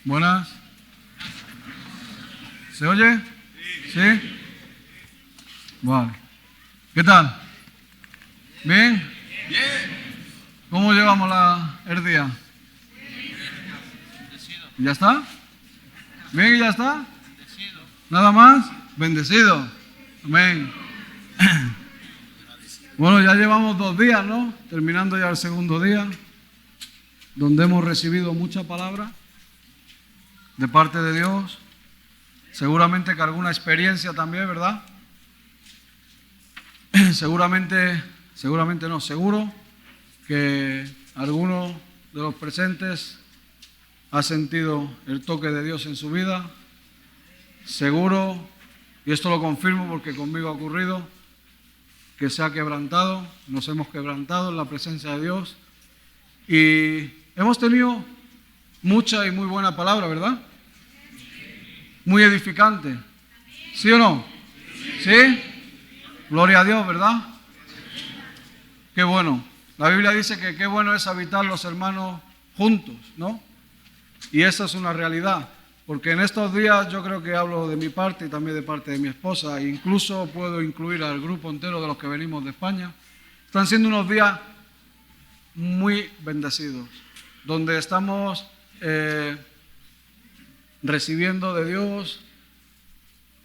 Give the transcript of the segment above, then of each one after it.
Buenas. ¿Se oye? ¿Sí? Vale. ¿Qué tal? ¿Bien? ¿Cómo llevamos el día? ¿Ya está? ¿Bien y ya está? ¿Nada más? Bendecido. Amén. Bueno, ya llevamos 2 días, ¿no? Terminando ya el segundo día, donde hemos recibido mucha palabra de parte de Dios. Seguramente que alguna experiencia también, ¿verdad? Seguro que alguno de los presentes ha sentido el toque de Dios en su vida. Seguro, y esto lo confirmo porque conmigo ha ocurrido, que se ha quebrantado, nos hemos quebrantado en la presencia de Dios y hemos tenido mucha y muy buena palabra, ¿verdad? Muy edificante. ¿Sí o no? ¿Sí? Gloria a Dios, ¿verdad? Qué bueno. La Biblia dice que qué bueno es habitar los hermanos juntos, ¿no? Y esa es una realidad, porque en estos días yo creo que hablo de mi parte y también de parte de mi esposa, e incluso puedo incluir al grupo entero de los que venimos de España. Están siendo unos días muy bendecidos, donde estamos recibiendo de Dios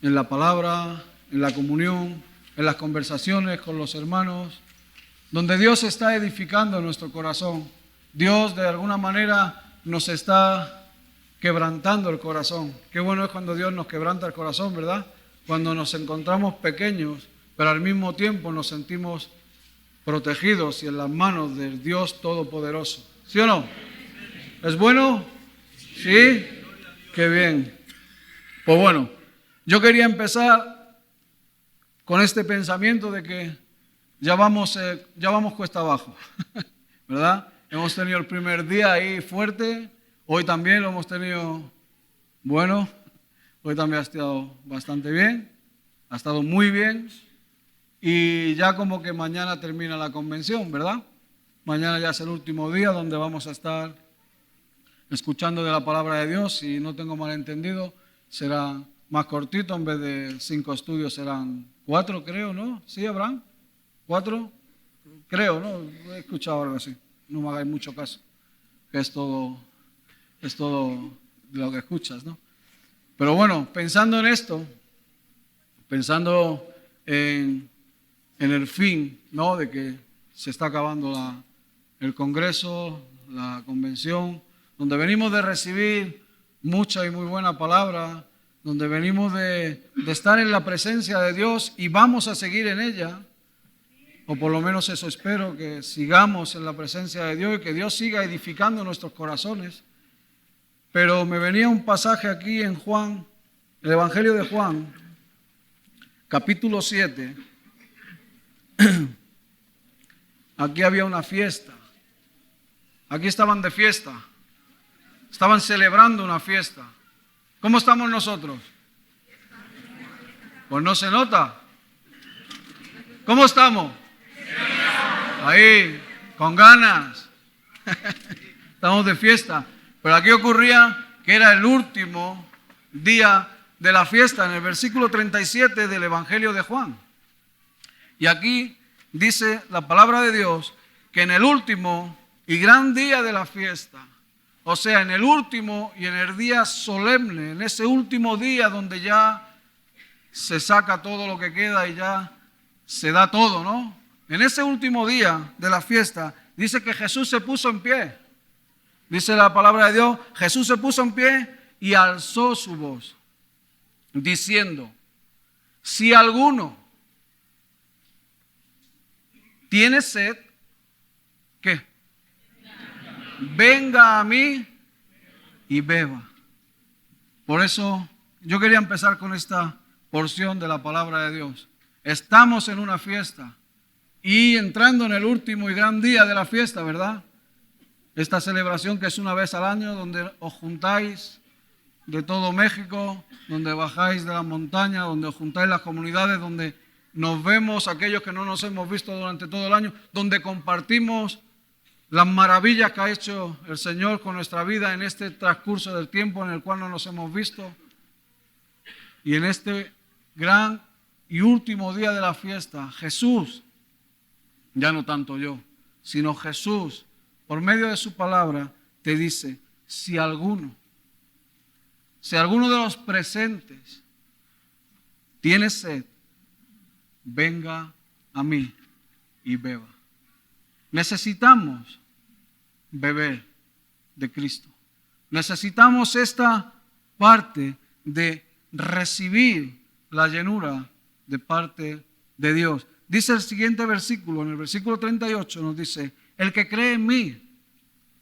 en la palabra, en la comunión, en las conversaciones con los hermanos, donde Dios está edificando nuestro corazón. Dios de alguna manera nos está quebrantando el corazón. Qué bueno es cuando Dios nos quebranta el corazón, ¿verdad? Cuando nos encontramos pequeños, pero al mismo tiempo nos sentimos protegidos y en las manos del Dios Todopoderoso. ¿Sí o no? ¿Es bueno? ¿Sí? Qué bien. Pues bueno, yo quería empezar con este pensamiento de que ya vamos cuesta abajo, ¿verdad? Hemos tenido el primer día ahí fuerte, hoy también lo hemos tenido bueno, hoy también ha estado bastante bien, ha estado muy bien y ya como que mañana termina la convención, ¿verdad? Mañana ya es el último día donde vamos a estar escuchando de la palabra de Dios. Si no tengo mal entendido, será más cortito, en vez de 5 estudios serán 4, creo, ¿no? ¿Sí, Abraham? 4, creo, ¿no? He escuchado algo así. No me hagáis mucho caso, que es todo lo que escuchas, ¿no? Pero bueno, pensando en esto, pensando en el fin, ¿no? De que se está acabando el Congreso, la convención, donde venimos de recibir mucha y muy buena palabra, donde venimos de estar en la presencia de Dios y vamos a seguir en ella. O por lo menos eso espero, que sigamos en la presencia de Dios y que Dios siga edificando nuestros corazones. Pero me venía un pasaje aquí en Juan, el Evangelio de Juan, capítulo 7. Aquí había una fiesta. Aquí estaban de fiesta. Estaban celebrando una fiesta. ¿Cómo estamos nosotros? Pues no se nota. ¿Cómo estamos? Ahí, con ganas. Estamos de fiesta. Pero aquí ocurría que era el último día de la fiesta, en el versículo 37 del Evangelio de Juan. Y aquí dice la palabra de Dios que en el último y gran día de la fiesta, o sea, en el último y en el día solemne, en ese último día donde ya se saca todo lo que queda y ya se da todo, ¿no? En ese último día de la fiesta, dice que Jesús se puso en pie. Dice la palabra de Dios, Jesús se puso en pie y alzó su voz, diciendo, si alguno tiene sed, ¿qué? Venga a mí y beba. Por eso yo quería empezar con esta porción de la palabra de Dios. Estamos en una fiesta y entrando en el último y gran día de la fiesta, ¿verdad? Esta celebración que es una vez al año, donde os juntáis de todo México, donde bajáis de la montaña, donde os juntáis las comunidades, donde nos vemos aquellos que no nos hemos visto durante todo el año, donde compartimos las maravillas que ha hecho el Señor con nuestra vida en este transcurso del tiempo en el cual no nos hemos visto. Y en este gran y último día de la fiesta, Jesús, ya no tanto yo, sino Jesús, por medio de su palabra, te dice, si alguno de los presentes tiene sed, venga a mí y beba. Necesitamos beber de Cristo. Necesitamos esta parte de recibir la llenura de parte de Dios. Dice el siguiente versículo, en el versículo 38 nos dice, el que cree en mí,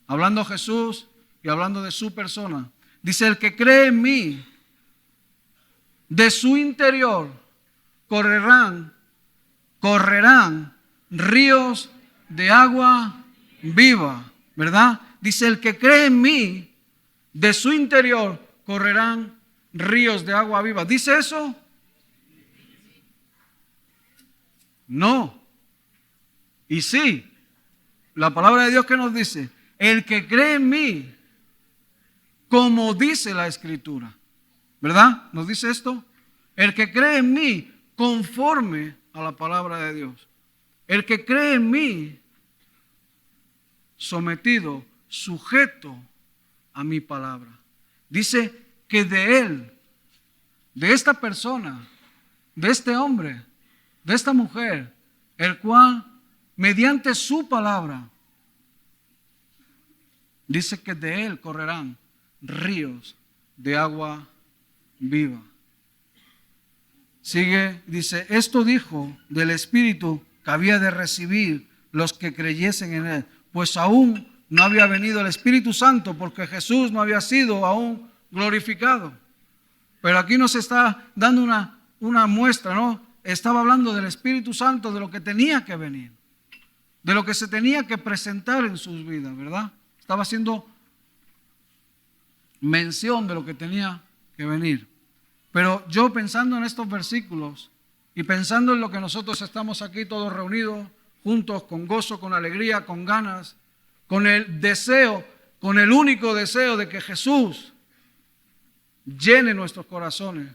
hablando Jesús y hablando de su persona, dice, el que cree en mí, de su interior correrán ríos de agua viva, ¿verdad? Dice, el que cree en mí, de su interior correrán ríos de agua viva. ¿Dice eso? No. Y sí, la palabra de Dios que nos dice, el que cree en mí, como dice la Escritura, ¿verdad? ¿Nos dice esto? El que cree en mí, conforme a la palabra de Dios. El que cree en mí, sometido, sujeto a mi palabra. Dice que de él, de esta persona, de este hombre, de esta mujer, el cual, mediante su palabra, dice que de él correrán ríos de agua viva. Sigue, dice, esto dijo del Espíritu que había de recibir los que creyesen en él, pues aún no había venido el Espíritu Santo porque Jesús no había sido aún glorificado. Pero aquí nos está dando una muestra, ¿no? Estaba hablando del Espíritu Santo, de lo que tenía que venir, de lo que se tenía que presentar en sus vidas, ¿verdad? Estaba haciendo mención de lo que tenía que venir. Pero yo pensando en estos versículos y pensando en lo que nosotros estamos aquí todos reunidos, juntos, con gozo, con alegría, con ganas, con el deseo, con el único deseo de que Jesús llene nuestros corazones,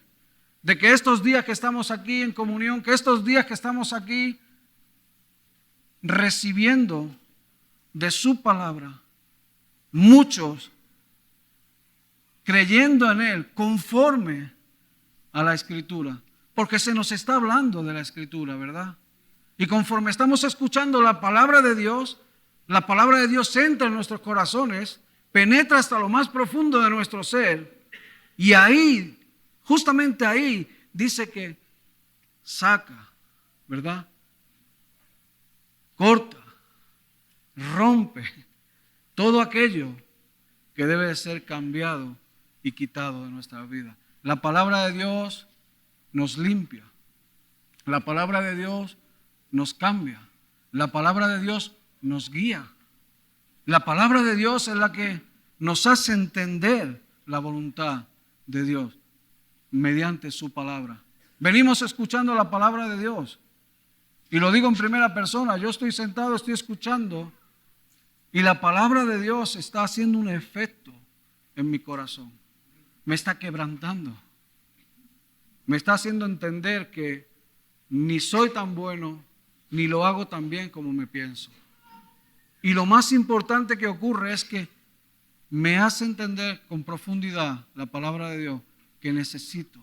de que estos días que estamos aquí en comunión, que estos días que estamos aquí recibiendo de su palabra, muchos creyendo en Él conforme a la Escritura, porque se nos está hablando de la Escritura, ¿verdad? Y conforme estamos escuchando la palabra de Dios entra en nuestros corazones, penetra hasta lo más profundo de nuestro ser, y ahí, justamente ahí, dice que saca, ¿verdad? Corta, rompe todo aquello que debe ser cambiado y quitado de nuestra vida. La palabra de Dios nos limpia. La palabra de Dios nos cambia. La palabra de Dios nos guía. La palabra de Dios es la que nos hace entender la voluntad de Dios mediante su palabra. Venimos escuchando la palabra de Dios. Y lo digo en primera persona. Yo estoy sentado, estoy escuchando. Y la palabra de Dios está haciendo un efecto en mi corazón. Me está quebrantando. Me está haciendo entender que ni soy tan bueno, ni lo hago tan bien como me pienso. Y lo más importante que ocurre es que me hace entender con profundidad la palabra de Dios que necesito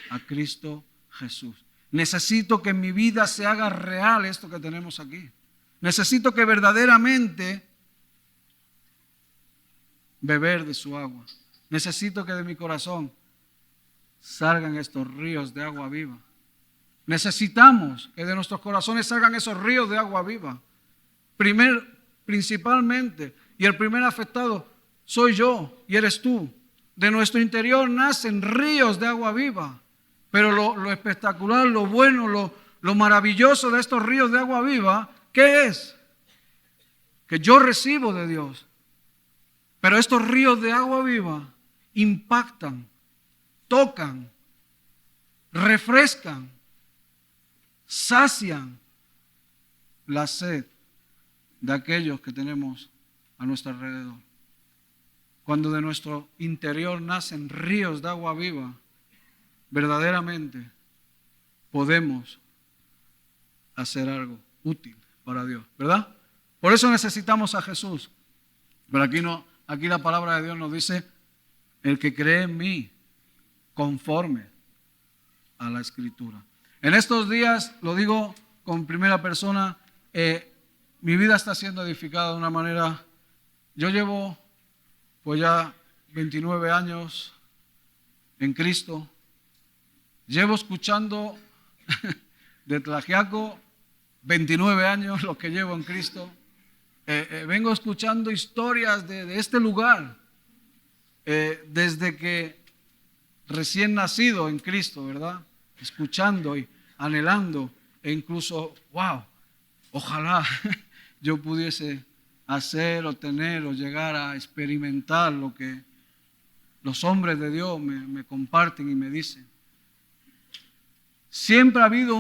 a Cristo Jesús. Necesito que en mi vida se haga real esto que tenemos aquí. Necesito que verdaderamente beber de su agua. Necesito que de mi corazón salgan estos ríos de agua viva. Necesitamos que de nuestros corazones salgan esos ríos de agua viva. Principalmente, y el primer afectado soy yo y eres tú. De nuestro interior nacen ríos de agua viva. Pero lo espectacular, lo bueno, lo maravilloso de estos ríos de agua viva, ¿qué es? Que yo recibo de Dios. Pero estos ríos de agua viva impactan, tocan, refrescan, sacian la sed de aquellos que tenemos a nuestro alrededor. Cuando de nuestro interior nacen ríos de agua viva, verdaderamente podemos hacer algo útil para Dios, ¿verdad? Por eso necesitamos a Jesús. Pero aquí la palabra de Dios nos dice, el que cree en mí, conforme a la Escritura. En estos días, lo digo con primera persona, mi vida está siendo edificada de una manera. Yo llevo pues ya 29 años en Cristo. Llevo escuchando de Tlaxiaco 29 años lo que llevo en Cristo. Vengo escuchando historias de este lugar desde que recién nacido en Cristo, ¿verdad? Escuchando y anhelando e incluso, wow, ojalá yo pudiese hacer o tener o llegar a experimentar lo que los hombres de Dios me comparten y me dicen. Siempre ha habido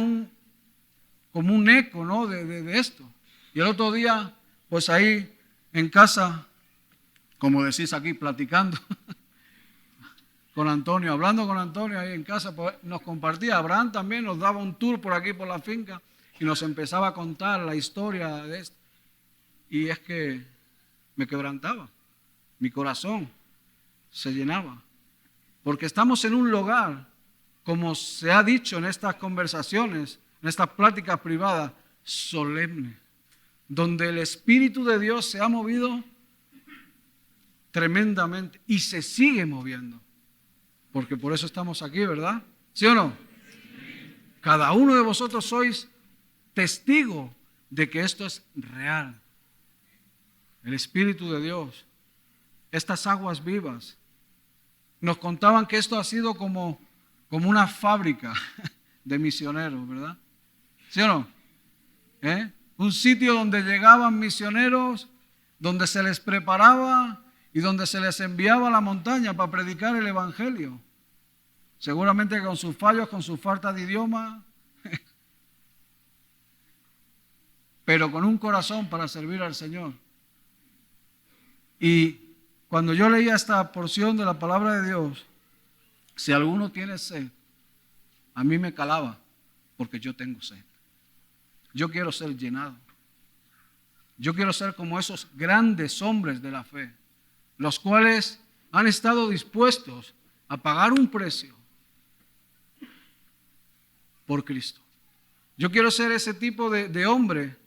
como un eco, ¿no? de esto. Y el otro día, pues ahí en casa, como decís aquí, platicando con Antonio, hablando con Antonio ahí en casa, pues nos compartía. Abraham también nos daba un tour por aquí, por la finca, y nos empezaba a contar la historia de esto. Y es que me quebrantaba, mi corazón se llenaba, porque estamos en un lugar, como se ha dicho en estas conversaciones, en estas pláticas privadas, solemne, donde el Espíritu de Dios se ha movido tremendamente y se sigue moviendo, porque por eso estamos aquí, ¿verdad? ¿Sí o no? Sí. Cada uno de vosotros sois testigo de que esto es real. El Espíritu de Dios, estas aguas vivas, nos contaban que esto ha sido como una fábrica de misioneros, ¿verdad? ¿Sí o no? Un sitio donde llegaban misioneros, donde se les preparaba y donde se les enviaba a la montaña para predicar el Evangelio. Seguramente con sus fallos, con su falta de idioma, pero con un corazón para servir al Señor. Y cuando yo leía esta porción de la palabra de Dios, si alguno tiene sed, a mí me calaba, porque yo tengo sed. Yo quiero ser llenado. Yo quiero ser como esos grandes hombres de la fe, los cuales han estado dispuestos a pagar un precio por Cristo. Yo quiero ser ese tipo de hombre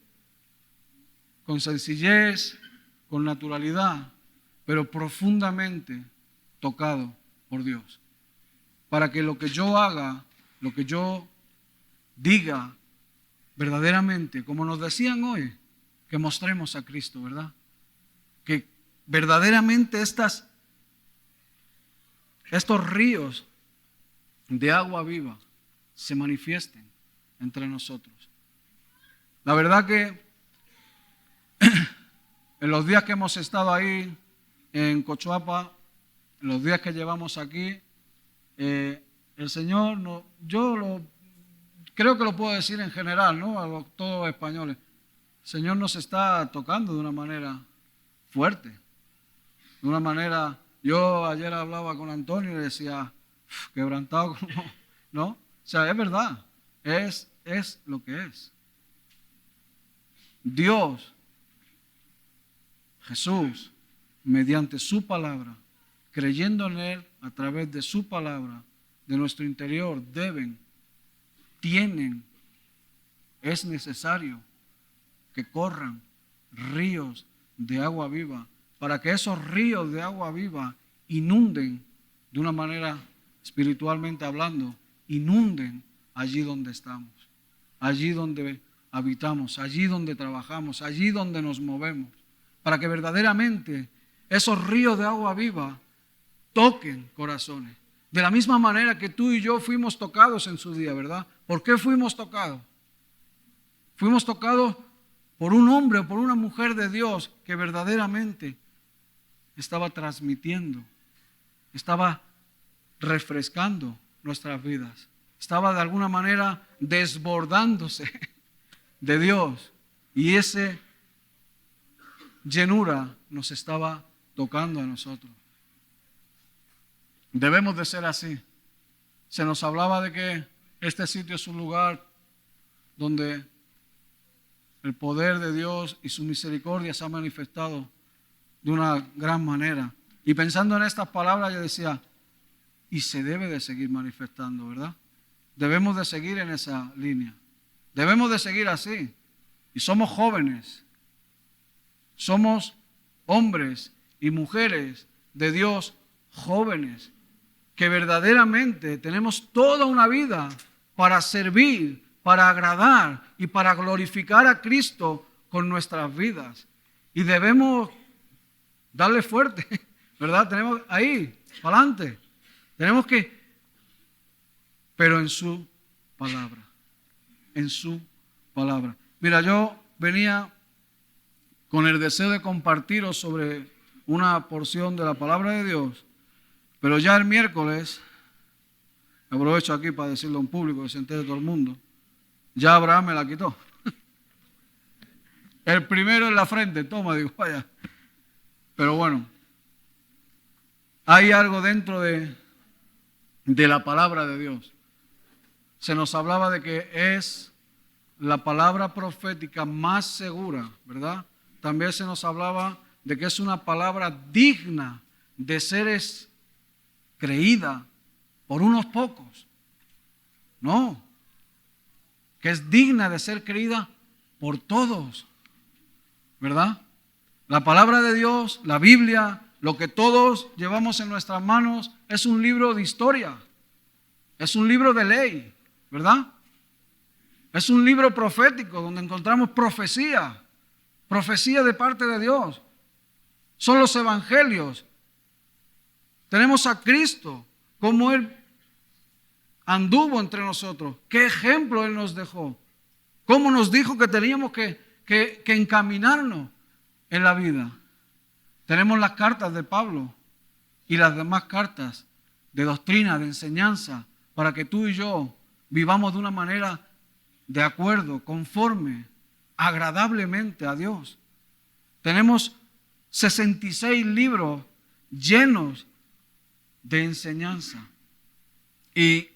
con sencillez, con naturalidad, pero profundamente tocado por Dios. Para que lo que yo haga, lo que yo diga, verdaderamente, como nos decían hoy, que mostremos a Cristo, ¿verdad? Que verdaderamente estos ríos de agua viva se manifiesten entre nosotros. La verdad que en los días que hemos estado ahí en Cochuapa, en los días que llevamos aquí, el Señor, creo que lo puedo decir en general, ¿no? A todos los españoles. El Señor nos está tocando de una manera fuerte, de una manera. Yo ayer hablaba con Antonio y le decía, quebrantado, ¿no? O sea, es verdad, es lo que es. Dios, Jesús, mediante su palabra, creyendo en Él a través de su palabra, de nuestro interior, es necesario que corran ríos de agua viva, para que esos ríos de agua viva inunden, de una manera espiritualmente hablando, inunden allí donde estamos, allí donde habitamos, allí donde trabajamos, allí donde nos movemos, para que verdaderamente esos ríos de agua viva toquen corazones. De la misma manera que tú y yo fuimos tocados en su día, ¿verdad? ¿Por qué fuimos tocados? Fuimos tocados por un hombre o por una mujer de Dios que verdaderamente estaba transmitiendo, estaba refrescando nuestras vidas, estaba de alguna manera desbordándose de Dios. Y ese llenura nos estaba tocando a nosotros. Debemos de ser así. Se nos hablaba de que este sitio es un lugar donde el poder de Dios y su misericordia se ha manifestado de una gran manera. Y pensando en estas palabras yo decía, y se debe de seguir manifestando, ¿verdad? Debemos de seguir en esa línea. Debemos de seguir así. Y somos jóvenes. Somos hombres y mujeres de Dios jóvenes, que verdaderamente tenemos toda una vida para servir, para agradar y para glorificar a Cristo con nuestras vidas. Y debemos darle fuerte, ¿verdad? Tenemos ahí, para adelante. Tenemos que, pero en su palabra, en su palabra. Mira, yo venía con el deseo de compartiros sobre una porción de la palabra de Dios, pero ya el miércoles, aprovecho aquí para decirlo en público, que se entere todo el mundo, ya Abraham me la quitó. El primero en la frente, toma, digo, vaya. Pero bueno, hay algo dentro de la palabra de Dios. Se nos hablaba de que es la palabra profética más segura, ¿verdad? También se nos hablaba de que es una palabra digna de ser creída por unos pocos. No, que es digna de ser creída por todos, ¿verdad? La palabra de Dios, la Biblia, lo que todos llevamos en nuestras manos, es un libro de historia, es un libro de ley, ¿verdad? Es un libro profético donde encontramos profecía de parte de Dios. Son los evangelios. Tenemos a Cristo, como Él anduvo entre nosotros, qué ejemplo Él nos dejó, cómo nos dijo que teníamos que encaminarnos en la vida. Tenemos las cartas de Pablo y las demás cartas de doctrina, de enseñanza, para que tú y yo vivamos de una manera de acuerdo, conforme, agradablemente a Dios. Tenemos 66 libros llenos de enseñanza. Y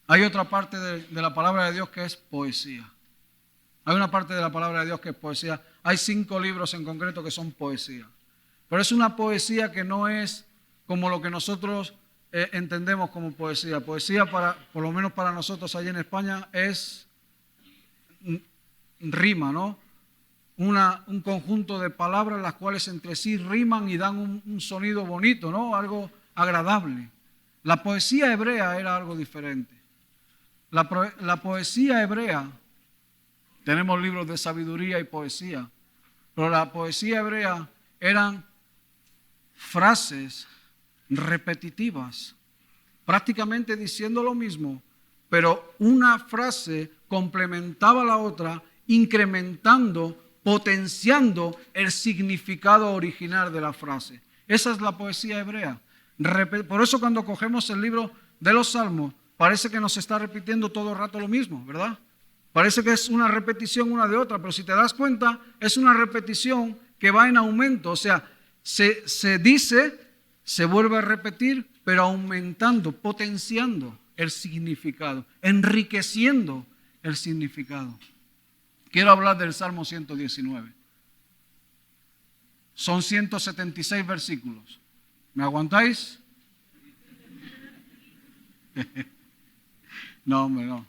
hay otra parte de la palabra de Dios que es poesía. Hay una parte de la palabra de Dios que es poesía. Hay 5 libros en concreto que son poesía. Pero es una poesía que no es como lo que nosotros entendemos como poesía. Poesía, por lo menos para nosotros allí en España, es rima, ¿no? Un conjunto de palabras las cuales entre sí riman y dan un sonido bonito, ¿no? Algo agradable. La poesía hebrea era algo diferente. La poesía hebrea, tenemos libros de sabiduría y poesía, pero la poesía hebrea eran frases repetitivas, prácticamente diciendo lo mismo, pero una frase complementaba a la otra, incrementando, potenciando el significado original de la frase. Esa es la poesía hebrea. Por eso cuando cogemos el libro de los Salmos, parece que nos está repitiendo todo el rato lo mismo, ¿verdad? Parece que es una repetición una de otra, pero si te das cuenta, es una repetición que va en aumento. O sea, se dice, se vuelve a repetir, pero aumentando, potenciando el significado, enriqueciendo el significado. Quiero hablar del Salmo 119. Son 176 versículos. ¿Me aguantáis? No, hombre, no.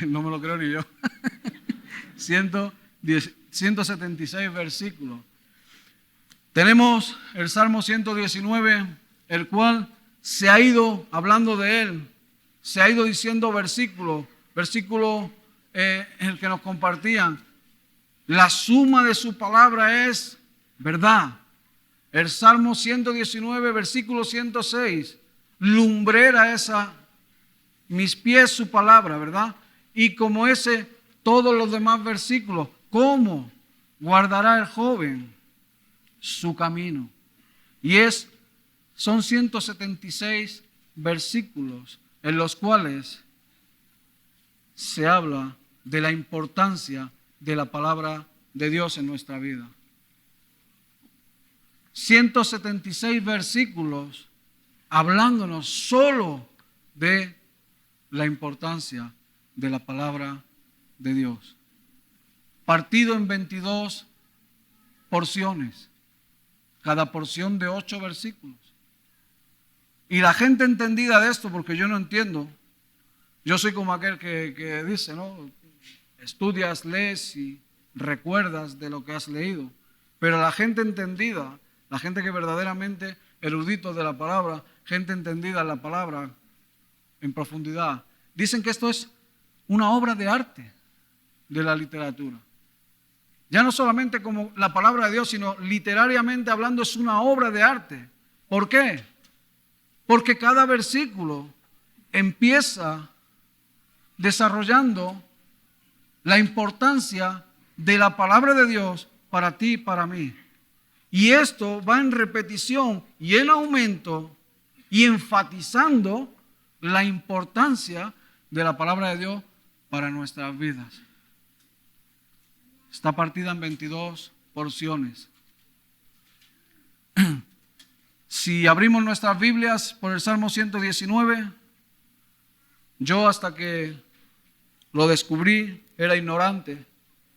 No me lo creo ni yo. 176 versículos. Tenemos el Salmo 119, el cual se ha ido hablando de él, se ha ido diciendo versículo en el que nos compartían. La suma de su palabra es verdad. El Salmo 119, versículo 106, lumbrera esa, mis pies su palabra, ¿verdad? Y como ese, todos los demás versículos, ¿cómo guardará el joven su camino? Y son 176 versículos en los cuales se habla de la importancia de la palabra de Dios en nuestra vida. 176 versículos hablándonos solo de la importancia de la palabra de Dios. Partido en 22 porciones, cada porción de 8 versículos. Y la gente entendida de esto, porque yo no entiendo, yo soy como aquel que dice, ¿no? Estudias, lees y recuerdas de lo que has leído. Pero la gente entendida, la gente que verdaderamente eruditos de la palabra, gente entendida en la palabra en profundidad, dicen que esto es una obra de arte de la literatura. Ya no solamente como la palabra de Dios, sino literariamente hablando es una obra de arte. ¿Por qué? Porque cada versículo empieza desarrollando la importancia de la palabra de Dios para ti y para mí. Y esto va en repetición y en aumento y enfatizando la importancia de la palabra de Dios para nuestras vidas. Está partida en 22 porciones. Si abrimos nuestras Biblias por el Salmo 119, yo hasta que lo descubrí era ignorante.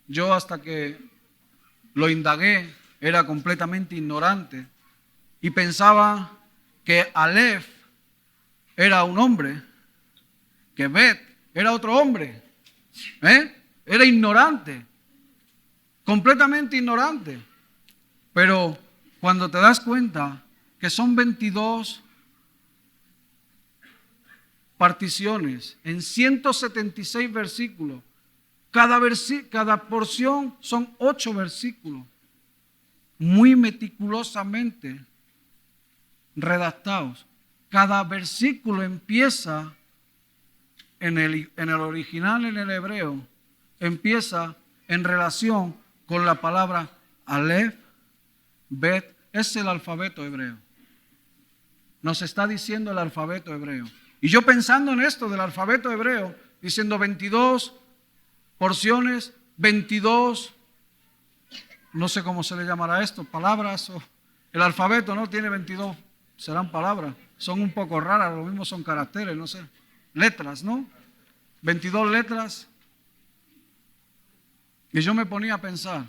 Yo hasta que lo indagué era completamente ignorante. Y pensaba que Aleph era un hombre, que Bet era otro hombre. Era ignorante, completamente ignorante. Pero cuando te das cuenta que son 22 particiones en 176 versículos, cada porción son 8 versículos, muy meticulosamente redactados. Cada versículo empieza en el original, en el hebreo, empieza en relación con la palabra Aleph, Bet, es el alfabeto hebreo. Nos está diciendo el alfabeto hebreo. Y yo pensando en esto del alfabeto hebreo, diciendo 22 porciones, 22, no sé cómo se le llamará esto, palabras, o el alfabeto no tiene 22, serán palabras, son un poco raras, lo mismo son caracteres, no sé, letras, ¿no? 22 letras. Y yo me ponía a pensar,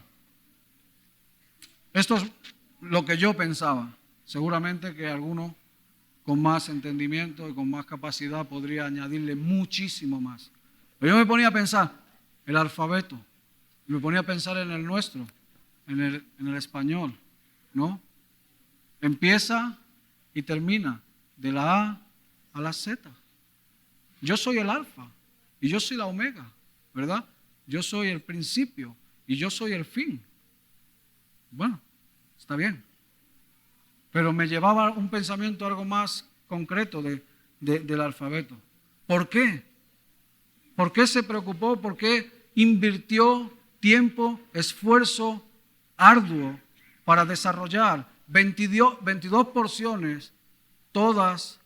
esto es lo que yo pensaba, seguramente que alguno con más entendimiento y con más capacidad podría añadirle muchísimo más. Pero yo me ponía a pensar, el alfabeto, me ponía a pensar en el nuestro, en el español, ¿no? Empieza y termina de la A a la Z. Yo soy el alfa y yo soy la omega, ¿verdad? Yo soy el principio y yo soy el fin. Bueno, está bien. Pero me llevaba un pensamiento algo más concreto del alfabeto. ¿Por qué? ¿Por qué se preocupó? ¿Por qué invirtió tiempo, esfuerzo arduo para desarrollar 22 porciones, todas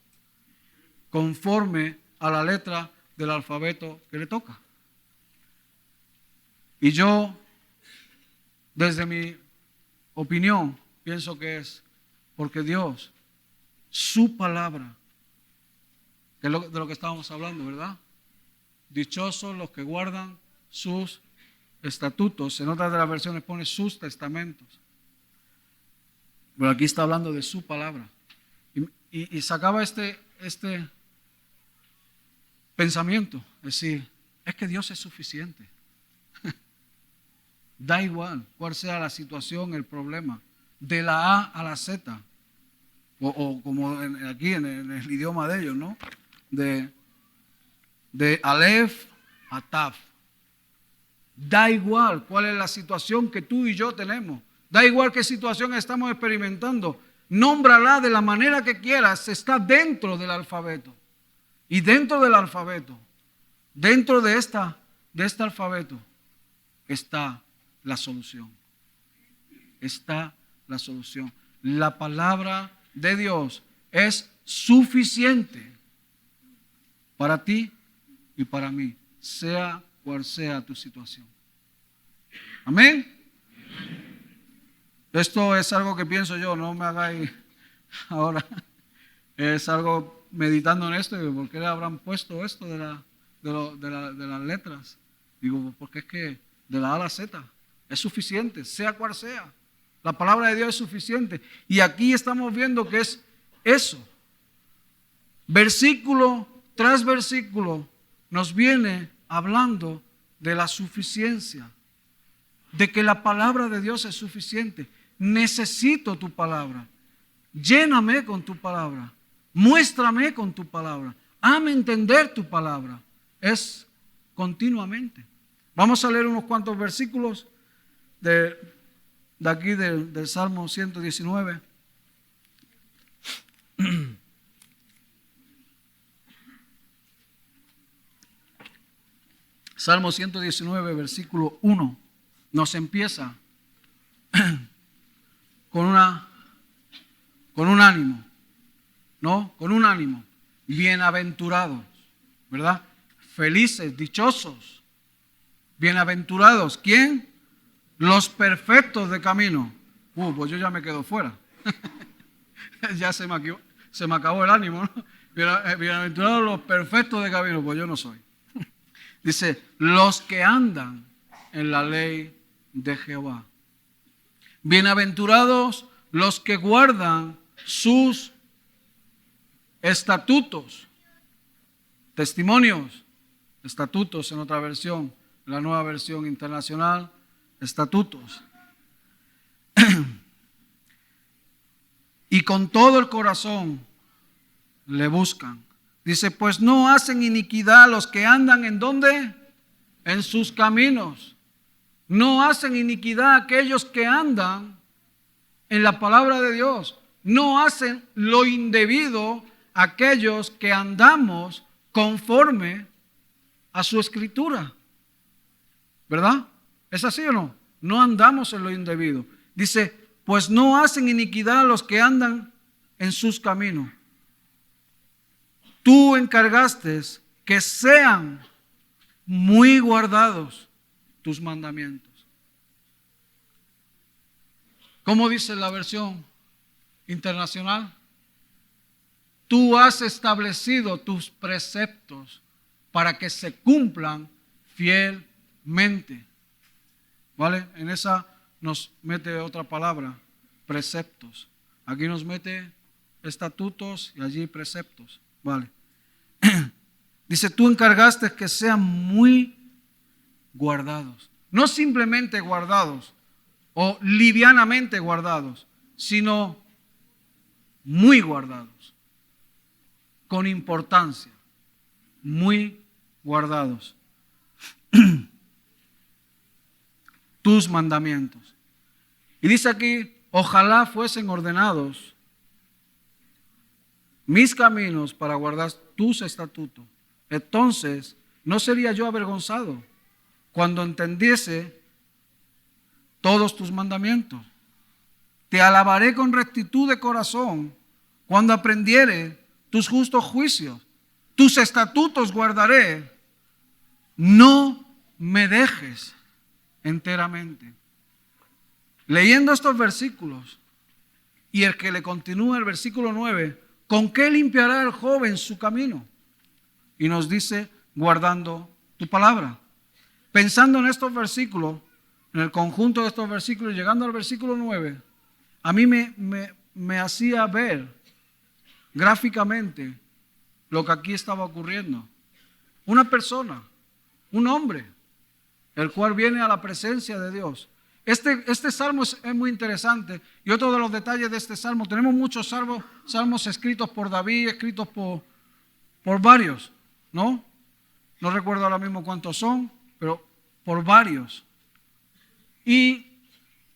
conforme a la letra del alfabeto que le toca? Y yo, desde mi opinión, pienso que es porque Dios, su palabra, que es de lo que estábamos hablando, ¿verdad? Dichosos los que guardan sus estatutos. En otras de las versiones pone sus testamentos. Pero aquí está hablando de su palabra. Y sacaba este pensamiento, es decir, es que Dios es suficiente. Da igual cuál sea la situación, el problema, de la A a la Z, o como aquí en el idioma de ellos, ¿no? De Aleph a Taf. Da igual cuál es la situación que tú y yo tenemos. Da igual qué situación estamos experimentando. Nómbrala de la manera que quieras. Está dentro del alfabeto. Y dentro del alfabeto, dentro de este alfabeto, está la solución. Está la solución. La palabra de Dios es suficiente para ti y para mí, sea cual sea tu situación. Amén. Esto es algo que pienso yo, no me hagáis ahora. Es algo meditando en esto, ¿por qué le habrán puesto esto de las letras? Digo, porque es que de la A a la Z es suficiente, sea cual sea. La palabra de Dios es suficiente. Y aquí estamos viendo que es eso. Versículo tras versículo nos viene hablando de la suficiencia, de que la palabra de Dios es suficiente. Necesito tu palabra. Lléname con tu palabra. Muéstrame con tu palabra. Hazme entender tu palabra. Es continuamente. Vamos a leer unos cuantos versículos de aquí del Salmo 119. Salmo 119, versículo 1, nos empieza con un ánimo, ¿no? Con un ánimo. Bienaventurados, ¿verdad? Felices, dichosos, bienaventurados. ¿Quién? Los perfectos de camino. Pues yo ya me quedo fuera. Ya se me acabó el ánimo, ¿no? Bienaventurados los perfectos de camino, pues yo no soy. Dice, los que andan en la ley de Jehová. Bienaventurados los que guardan sus estatutos, testimonios, estatutos en otra versión, la nueva versión internacional, estatutos. Y con todo el corazón le buscan. Dice, pues no hacen iniquidad los que andan ¿en dónde? En sus caminos. No hacen iniquidad aquellos que andan en la palabra de Dios. No hacen lo indebido aquellos que andamos conforme a su escritura. ¿Verdad? ¿Es así o no? No andamos en lo indebido. Dice, pues no hacen iniquidad los que andan en sus caminos. Tú encargaste que sean muy guardados tus mandamientos. ¿Cómo dice la versión internacional? Tú has establecido tus preceptos para que se cumplan fielmente. ¿Vale? En esa nos mete otra palabra, preceptos. Aquí nos mete estatutos y allí preceptos. Vale. Dice, tú encargaste que sean muy guardados. No simplemente guardados o livianamente guardados, sino muy guardados. Con importancia. Muy guardados. Tus mandamientos. Y dice aquí, ojalá fuesen ordenados mis caminos para guardar tus estatutos. Entonces, no sería yo avergonzado cuando entendiese todos tus mandamientos. Te alabaré con rectitud de corazón cuando aprendiere tus justos juicios. Tus estatutos guardaré. No me dejes enteramente. Leyendo estos versículos y el que le continúa el versículo 9, ¿con qué limpiará el joven su camino? Y nos dice, guardando tu palabra. Pensando en estos versículos, en el conjunto de estos versículos, llegando al versículo 9, a mí me hacía ver gráficamente lo que aquí estaba ocurriendo. Una persona, un hombre, el cual viene a la presencia de Dios. Este salmo es muy interesante. Y otro de los detalles de este salmo, tenemos muchos salmos escritos por David, escritos por varios, ¿no? No recuerdo ahora mismo cuántos son, pero por varios. Y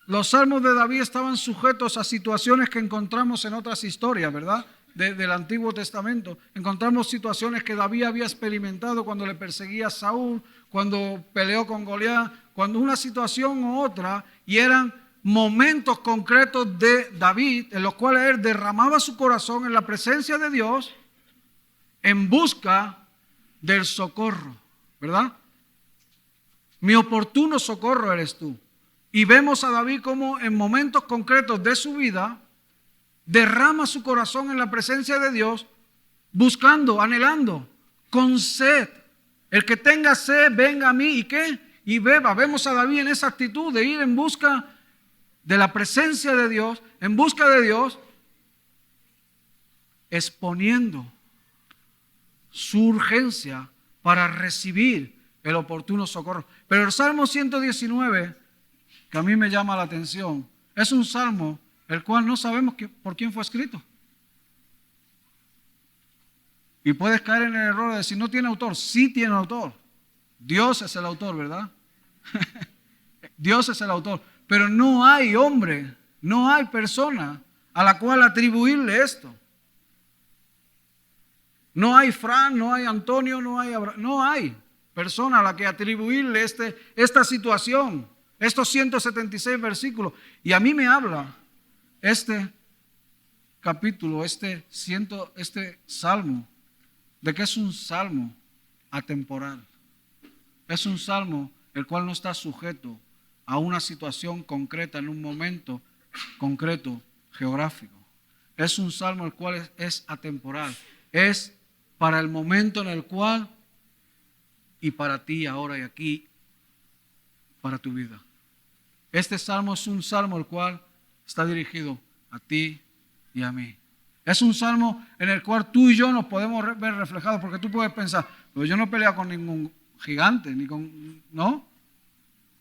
los salmos de David estaban sujetos a situaciones que encontramos en otras historias, ¿verdad? Del Antiguo Testamento. Encontramos situaciones que David había experimentado cuando le perseguía a Saúl, cuando peleó con Goliat, cuando una situación u otra, y eran momentos concretos de David en los cuales él derramaba su corazón en la presencia de Dios en busca del socorro, ¿verdad? Mi oportuno socorro eres tú. Y vemos a David como en momentos concretos de su vida derrama su corazón en la presencia de Dios, buscando, anhelando, con sed. El que tenga sed, venga a mí y ¿qué? Y beba. Vemos a David en esa actitud de ir en busca de la presencia de Dios, en busca de Dios, exponiendo su urgencia para recibir el oportuno socorro. Pero el Salmo 119, que a mí me llama la atención, es un salmo el cual no sabemos por quién fue escrito. Y puedes caer en el error de decir, no tiene autor. Sí tiene autor. Dios es el autor, ¿verdad? Dios es el autor. Pero no hay hombre, no hay persona a la cual atribuirle esto. No hay Fran, no hay Antonio, no hay persona a la que atribuirle esta situación, estos 176 versículos. Y a mí me habla este capítulo, este salmo, de que es un salmo atemporal. Es un salmo el cual no está sujeto a una situación concreta en un momento concreto geográfico. Es un salmo el cual es atemporal. Es para el momento en el cual y para ti ahora y aquí, para tu vida. Este salmo es un salmo el cual está dirigido a ti y a mí. Es un salmo en el cual tú y yo nos podemos ver reflejados, porque tú puedes pensar, pero yo no he peleado con ningún gigante, ¿no?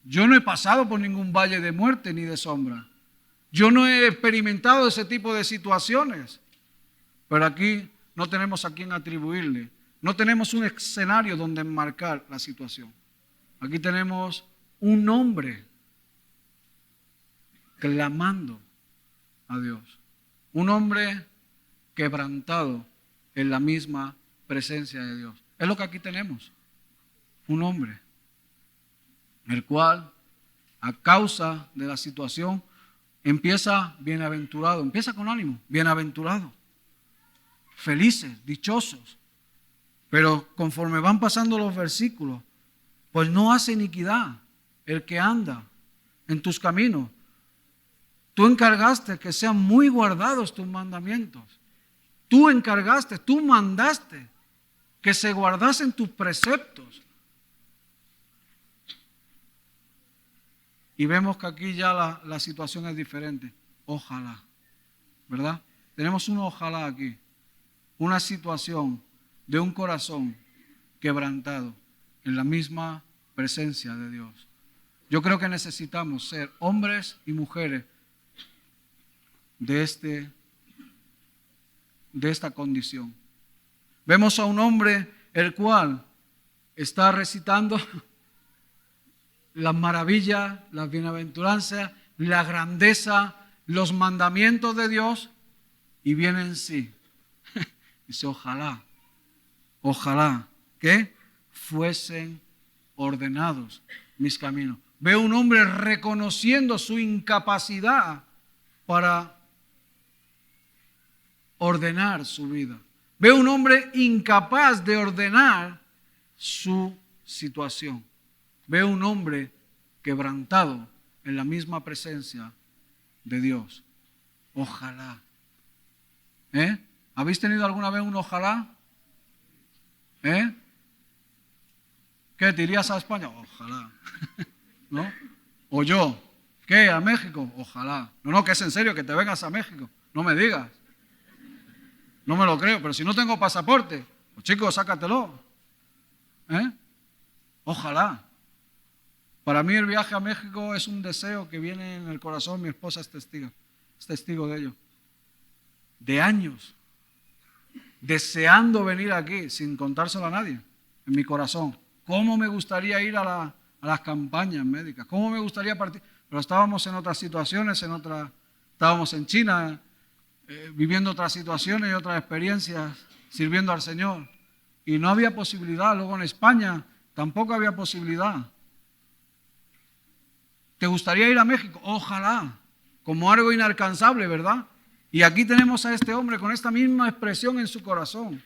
Yo no he pasado por ningún valle de muerte ni de sombra. Yo no he experimentado ese tipo de situaciones. Pero aquí no tenemos a quién atribuirle. No tenemos un escenario donde enmarcar la situación. Aquí tenemos un hombre clamando a Dios. Un hombre quebrantado en la misma presencia de Dios. Es lo que aquí tenemos. Un hombre, el cual, a causa de la situación, empieza bienaventurado, empieza con ánimo, bienaventurado, felices, dichosos. Pero conforme van pasando los versículos, pues no hace iniquidad el que anda en tus caminos. Tú encargaste que sean muy guardados tus mandamientos. Tú encargaste, tú mandaste que se guardasen tus preceptos. Y vemos que aquí ya la situación es diferente. Ojalá, ¿verdad? Tenemos un ojalá aquí. Una situación de un corazón quebrantado en la misma presencia de Dios. Yo creo que necesitamos ser hombres y mujeres de esta condición. Vemos a un hombre el cual está recitando las maravillas, las bienaventuranzas, la grandeza, los mandamientos de Dios, y viene en sí. Dice, ojalá que fuesen ordenados mis caminos. Veo un hombre reconociendo su incapacidad para ordenar su vida. Veo un hombre incapaz de ordenar su situación. Veo un hombre quebrantado en la misma presencia de Dios. Ojalá. ¿Habéis tenido alguna vez un ojalá? ¿Qué? ¿Te irías a España? Ojalá. ¿No? O yo. ¿Qué? ¿A México? Ojalá. No, que es en serio que te vengas a México. No me digas. No me lo creo, pero si no tengo pasaporte, pues chicos, sácatelo. Ojalá. Para mí el viaje a México es un deseo que viene en el corazón. Mi esposa es testigo de ello. De años, deseando venir aquí sin contárselo a nadie, en mi corazón. ¿Cómo me gustaría ir a las campañas médicas? ¿Cómo me gustaría partir? Pero estábamos en otras situaciones, estábamos en China, viviendo otras situaciones y otras experiencias, sirviendo al Señor. Y no había posibilidad. Luego en España tampoco había posibilidad. ¿Te gustaría ir a México? Ojalá, como algo inalcanzable, ¿verdad? Y aquí tenemos a este hombre con esta misma expresión en su corazón,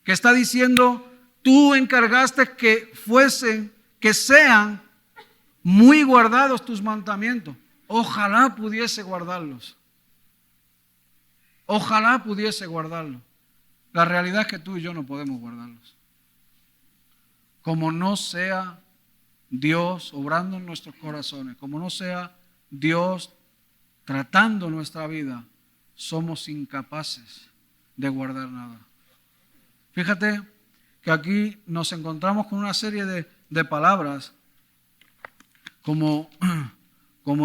que está diciendo, tú encargaste que sean muy guardados tus mandamientos. Ojalá pudiese guardarlos. Ojalá pudiese guardarlos. La realidad es que tú y yo no podemos guardarlos. Como no sea Dios obrando en nuestros corazones, como no sea Dios tratando nuestra vida, somos incapaces de guardar nada. Fíjate que aquí nos encontramos con una serie de palabras como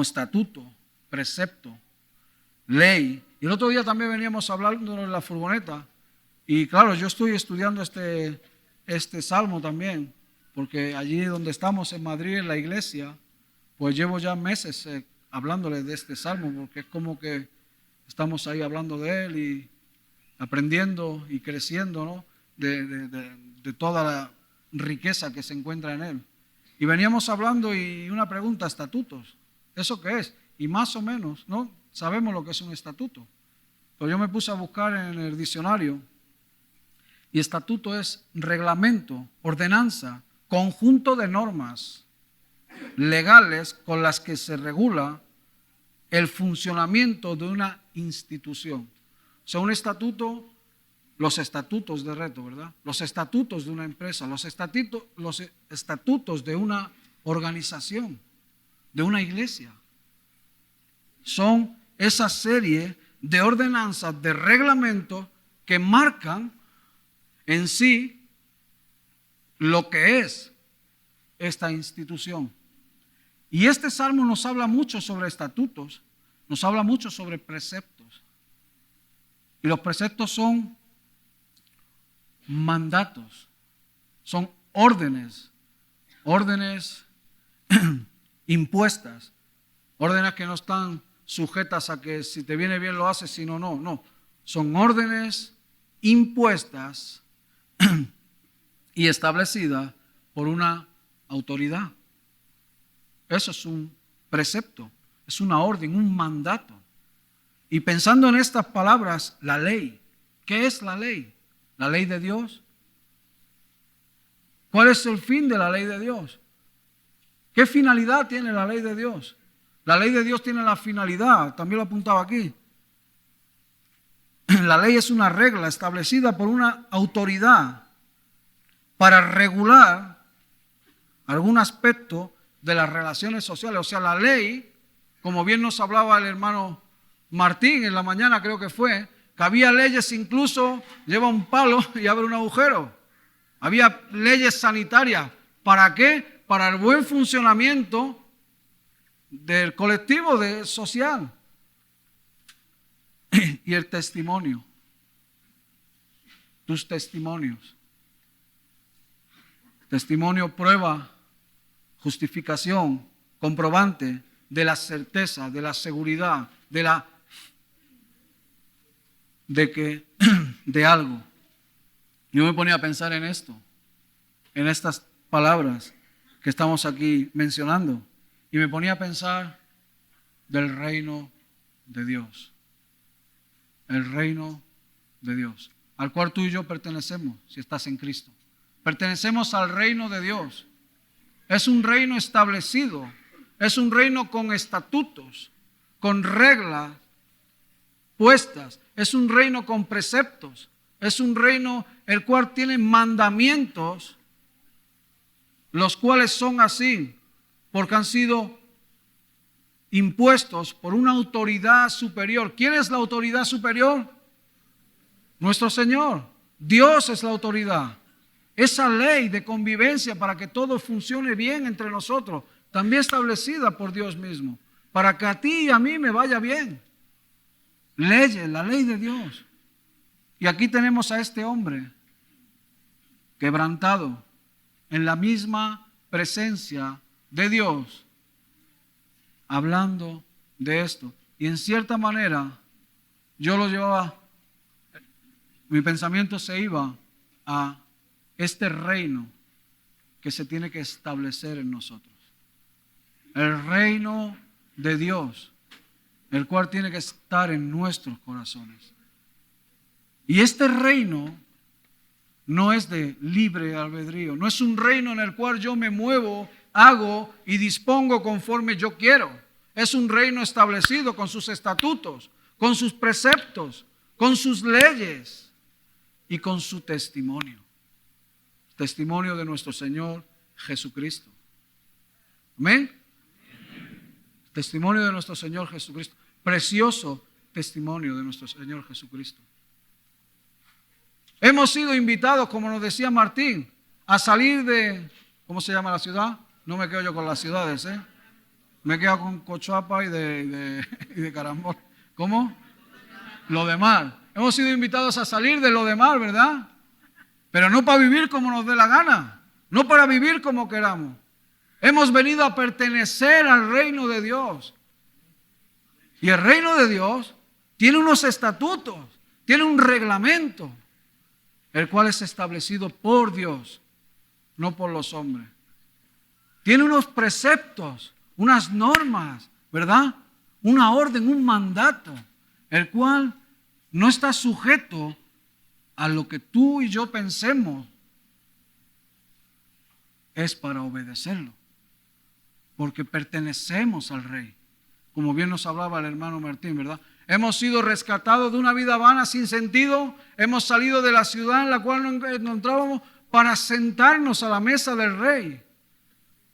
estatuto, precepto, ley. Y el otro día también veníamos hablando en la furgoneta. Y claro, yo estoy estudiando este salmo también, porque allí donde estamos en Madrid, en la iglesia, pues llevo ya meses hablándole de este salmo, porque es como que estamos ahí hablando de él y aprendiendo y creciendo, ¿no? de toda la riqueza que se encuentra en él. Y veníamos hablando y una pregunta, estatutos, ¿eso qué es? Y más o menos, ¿no? Sabemos lo que es un estatuto. Pero yo me puse a buscar en el diccionario y estatuto es reglamento, ordenanza, conjunto de normas legales con las que se regula el funcionamiento de una institución. O sea, un estatuto, los estatutos de Reto, ¿verdad? Los estatutos de una empresa, los estatutos de una organización, de una iglesia. Son esa serie de ordenanzas, de reglamentos que marcan en sí lo que es esta institución. Y este salmo nos habla mucho sobre estatutos, nos habla mucho sobre preceptos. Y los preceptos son mandatos, son órdenes impuestas, órdenes que no están sujetas a que si te viene bien lo haces, si no, no. Son órdenes impuestas y establecidas por una autoridad. Eso es un precepto, es una orden, un mandato. Y pensando en estas palabras, la ley. ¿Qué es la ley? ¿La ley de Dios? ¿Cuál es el fin de la ley de Dios? ¿Qué finalidad tiene la ley de Dios? La ley de Dios tiene la finalidad, también lo apuntaba aquí. La ley es una regla establecida por una autoridad para regular algún aspecto de las relaciones sociales. O sea, la ley, como bien nos hablaba el hermano Martín en la mañana, creo que fue, que había leyes, incluso lleva un palo y abre un agujero. Había leyes sanitarias. ¿Para qué? Para el buen funcionamiento del colectivo social. Y el testimonio. Tus testimonios. Testimonio, prueba, justificación, comprobante de la certeza, de la seguridad, de algo. Yo me ponía a pensar en esto, en estas palabras que estamos aquí mencionando, y me ponía a pensar del reino de Dios. El reino de Dios, al cual tú y yo pertenecemos, si estás en Cristo. Pertenecemos al reino de Dios. Es un reino establecido, es un reino con estatutos, con reglas puestas, es un reino con preceptos, es un reino el cual tiene mandamientos, los cuales son así, porque han sido impuestos por una autoridad superior. ¿Quién es la autoridad superior? Nuestro Señor. Dios es la autoridad. Esa ley de convivencia para que todo funcione bien entre nosotros, también establecida por Dios mismo, para que a ti y a mí me vaya bien. Leyes, la ley de Dios. Y aquí tenemos a este hombre quebrantado en la misma presencia de Dios, hablando de esto. Y en cierta manera, yo lo llevaba, mi pensamiento se iba a este reino que se tiene que establecer en nosotros. El reino de Dios, el cual tiene que estar en nuestros corazones. Y este reino no es de libre albedrío, no es un reino en el cual yo me muevo hago y dispongo conforme yo quiero. Es un reino establecido con sus estatutos, con sus preceptos, con sus leyes y con su testimonio. Testimonio de nuestro Señor Jesucristo. Amén. Testimonio de nuestro Señor Jesucristo. Precioso testimonio de nuestro Señor Jesucristo. Hemos sido invitados, como nos decía Martín, a salir de, ¿cómo se llama la ciudad? No me quedo yo con las ciudades, ¿eh? Me quedo con Cochuapa y de Carambol. ¿Cómo? Lodemar. Hemos sido invitados a salir de Lodemar, ¿verdad? Pero no para vivir como nos dé la gana, no para vivir como queramos. Hemos venido a pertenecer al reino de Dios. Y el reino de Dios tiene unos estatutos, tiene un reglamento, el cual es establecido por Dios, no por los hombres. Tiene unos preceptos, unas normas, ¿verdad? Una orden, un mandato, el cual no está sujeto a lo que tú y yo pensemos. Es para obedecerlo, porque pertenecemos al Rey. Como bien nos hablaba el hermano Martín, ¿verdad? Hemos sido rescatados de una vida vana sin sentido. Hemos salido de la ciudad en la cual nos encontrábamos para sentarnos a la mesa del Rey.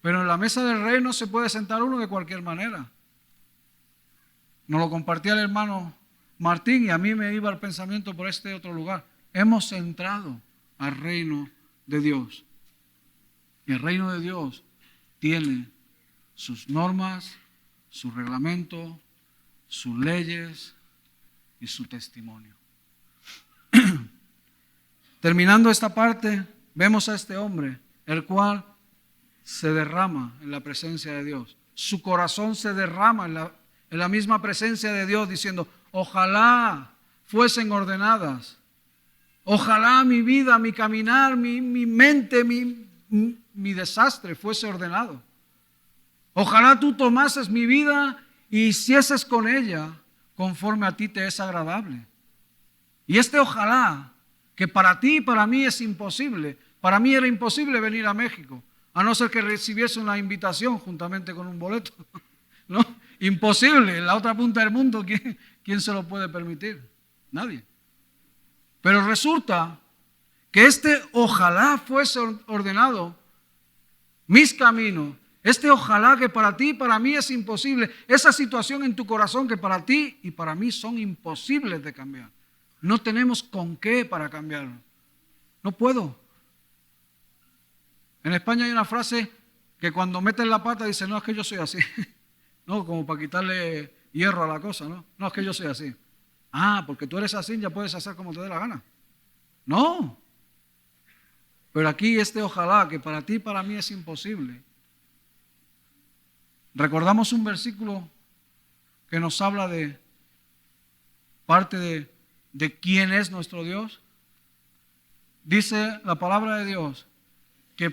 Pero en la mesa del Rey no se puede sentar uno de cualquier manera. Nos lo compartía el hermano Martín y a mí me iba el pensamiento por este otro lugar. Hemos entrado al reino de Dios. Y el reino de Dios tiene sus normas, su reglamento, sus leyes y su testimonio. Terminando esta parte, vemos a este hombre, el cual se derrama en la presencia de Dios. Su corazón se derrama en la misma presencia de Dios, diciendo, ojalá fuesen ordenadas. Ojalá mi vida, mi caminar, mi mente, mi desastre fuese ordenado. Ojalá tú tomases mi vida y hicieses con ella conforme a ti te es agradable. Y este ojalá, que para ti y para mí es imposible. Para mí era imposible venir a México, a no ser que recibiese una invitación juntamente con un boleto. ¿No? Imposible, en la otra punta del mundo, ¿quién se lo puede permitir? Nadie. Pero resulta que este ojalá fuese ordenado mis caminos. Este ojalá que para ti y para mí es imposible. Esa situación en tu corazón que para ti y para mí son imposibles de cambiar. No tenemos con qué para cambiarlo. No puedo. En España hay una frase que cuando metes la pata dice, no, es que yo soy así. No, como para quitarle hierro a la cosa, ¿no? No, es que yo soy así. Ah, porque tú eres así, ya puedes hacer como te dé la gana. No. Pero aquí este ojalá que para ti y para mí es imposible. Recordamos un versículo que nos habla de parte de quién es nuestro Dios. Dice la palabra de Dios que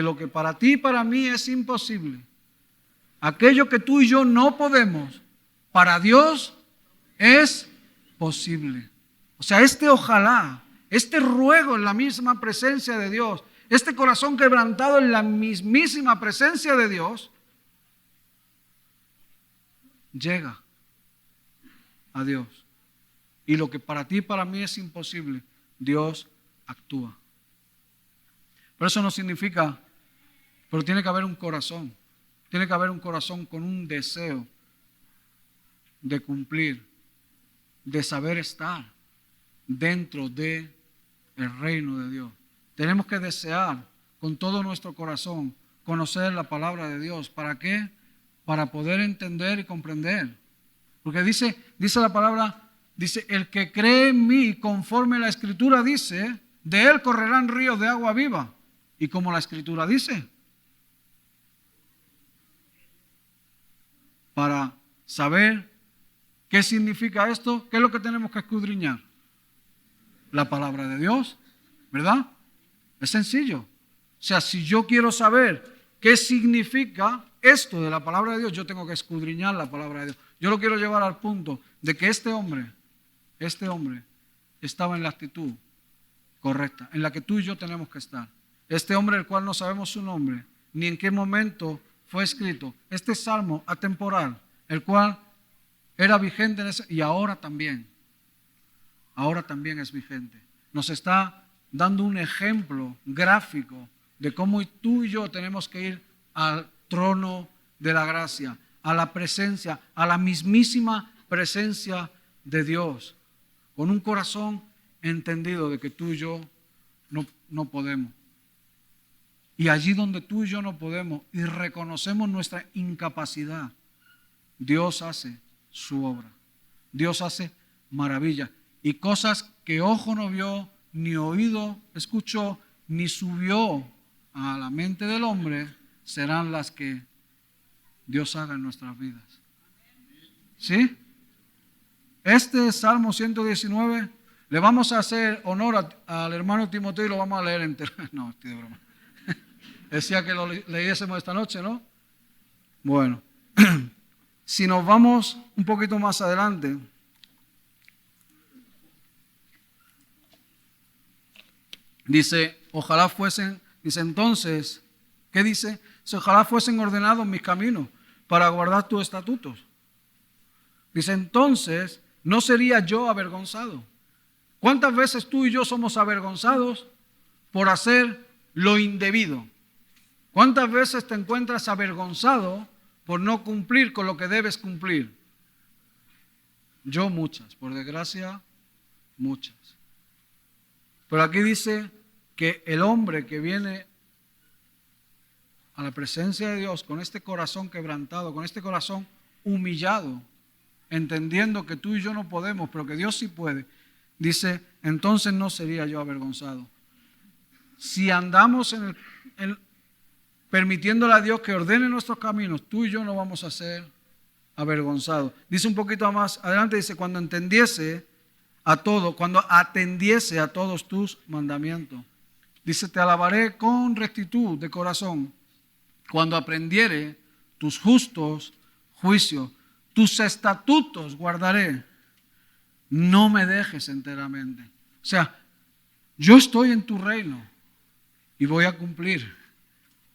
lo que para ti y para mí es imposible, aquello que tú y yo no podemos, para Dios es posible. O sea, este ojalá, este ruego en la misma presencia de Dios, este corazón quebrantado en la mismísima presencia de Dios, llega a Dios. Y lo que para ti y para mí es imposible, Dios actúa. Pero eso no significa, pero tiene que haber un corazón. Tiene que haber un corazón con un deseo de cumplir, de saber estar dentro del reino de Dios. Tenemos que desear con todo nuestro corazón conocer la palabra de Dios. ¿Para qué? Para poder entender y comprender. Porque dice la palabra, dice, el que cree en mí, conforme la Escritura dice, de él correrán ríos de agua viva. Y como la Escritura dice, para saber qué significa esto, ¿qué es lo que tenemos que escudriñar? La palabra de Dios, ¿verdad? Es sencillo. O sea, si yo quiero saber qué significa esto de la palabra de Dios, yo tengo que escudriñar la palabra de Dios. Yo lo quiero llevar al punto de que este hombre estaba en la actitud correcta, en la que tú y yo tenemos que estar. Este hombre, el cual no sabemos su nombre, ni en qué momento fue escrito. Este salmo atemporal, el cual era vigente y ahora también es vigente. Nos está dando un ejemplo gráfico de cómo tú y yo tenemos que ir al trono de la gracia, a la presencia, a la mismísima presencia de Dios, con un corazón entendido de que tú y yo no podemos. Y allí donde tú y yo no podemos y reconocemos nuestra incapacidad, Dios hace su obra. Dios hace maravillas y cosas que ojo no vio, ni oído escuchó, ni subió a la mente del hombre, serán las que Dios haga en nuestras vidas. ¿Sí? Este Salmo 119, le vamos a hacer honor al hermano Timoteo y lo vamos a leer entero. No, estoy de broma. Decía que lo leyésemos esta noche, ¿no? Bueno, si nos vamos un poquito más adelante, dice, ojalá fuesen, dice entonces, ¿qué dice? Dice, ojalá fuesen ordenados mis caminos para guardar tus estatutos. Dice, entonces, no sería yo avergonzado. ¿Cuántas veces tú y yo somos avergonzados por hacer lo indebido? ¿Cuántas veces te encuentras avergonzado por no cumplir con lo que debes cumplir? Yo muchas, por desgracia, muchas. Pero aquí dice que el hombre que viene a la presencia de Dios con este corazón quebrantado, con este corazón humillado, entendiendo que tú y yo no podemos, pero que Dios sí puede, dice, entonces no sería yo avergonzado. Si andamos permitiéndole a Dios que ordene nuestros caminos, tú y yo no vamos a ser avergonzados. Dice un poquito más adelante, dice, cuando atendiese a todos tus mandamientos. Dice, te alabaré con rectitud de corazón, cuando aprendiere tus justos juicios, tus estatutos guardaré, no me dejes enteramente. O sea, yo estoy en tu reino y voy a cumplir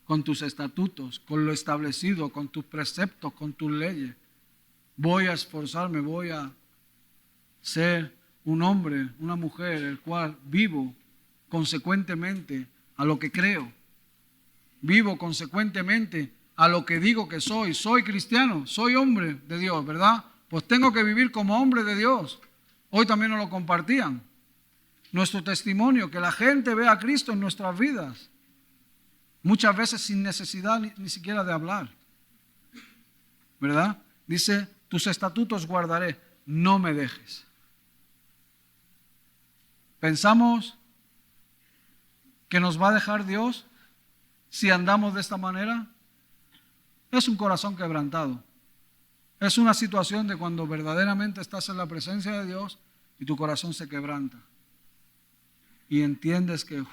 con tus estatutos, con lo establecido, con tus preceptos, con tus leyes. Voy a esforzarme, voy a ser un hombre, una mujer, el cual vivo consecuentemente a lo que creo. Vivo consecuentemente a lo que digo que soy. Soy cristiano, soy hombre de Dios, ¿verdad? Pues tengo que vivir como hombre de Dios. Hoy también nos lo compartían. Nuestro testimonio, que la gente vea a Cristo en nuestras vidas. Muchas veces sin necesidad ni siquiera de hablar. ¿Verdad? Dice, tus estatutos guardaré, no me dejes. ¿Pensamos que nos va a dejar Dios si andamos de esta manera? Es un corazón quebrantado. Es una situación de cuando verdaderamente estás en la presencia de Dios y tu corazón se quebranta. Y entiendes que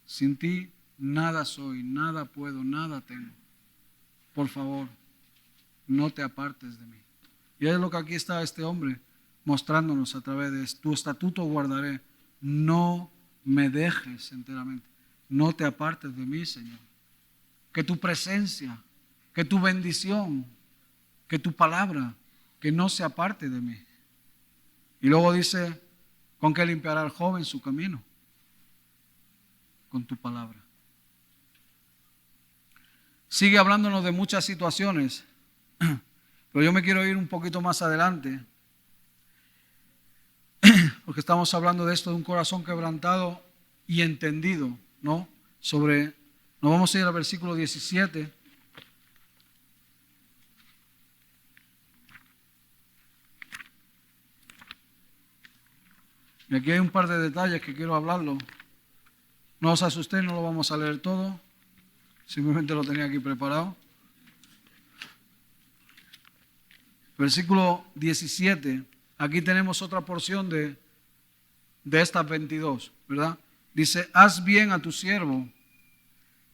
sin ti nada soy, nada puedo, nada tengo. Por favor, no te apartes de mí. Y es lo que aquí está este hombre mostrándonos a través de esto. Tu estatuto guardaré, no me dejes enteramente. No te apartes de mí, Señor. Que tu presencia, que tu bendición, que tu palabra, que no se aparte de mí. Y luego dice, ¿con qué limpiará el joven su camino? Con tu palabra. Sigue hablándonos de muchas situaciones, pero yo me quiero ir un poquito más adelante, porque estamos hablando de esto, de un corazón quebrantado y entendido, ¿no? Nos vamos a ir al versículo 17. Y aquí hay un par de detalles que quiero hablarlo. No os asustéis, no lo vamos a leer todo. Simplemente lo tenía aquí preparado. Versículo 17. Aquí tenemos otra porción de estas 22, ¿verdad? Dice, haz bien a tu siervo,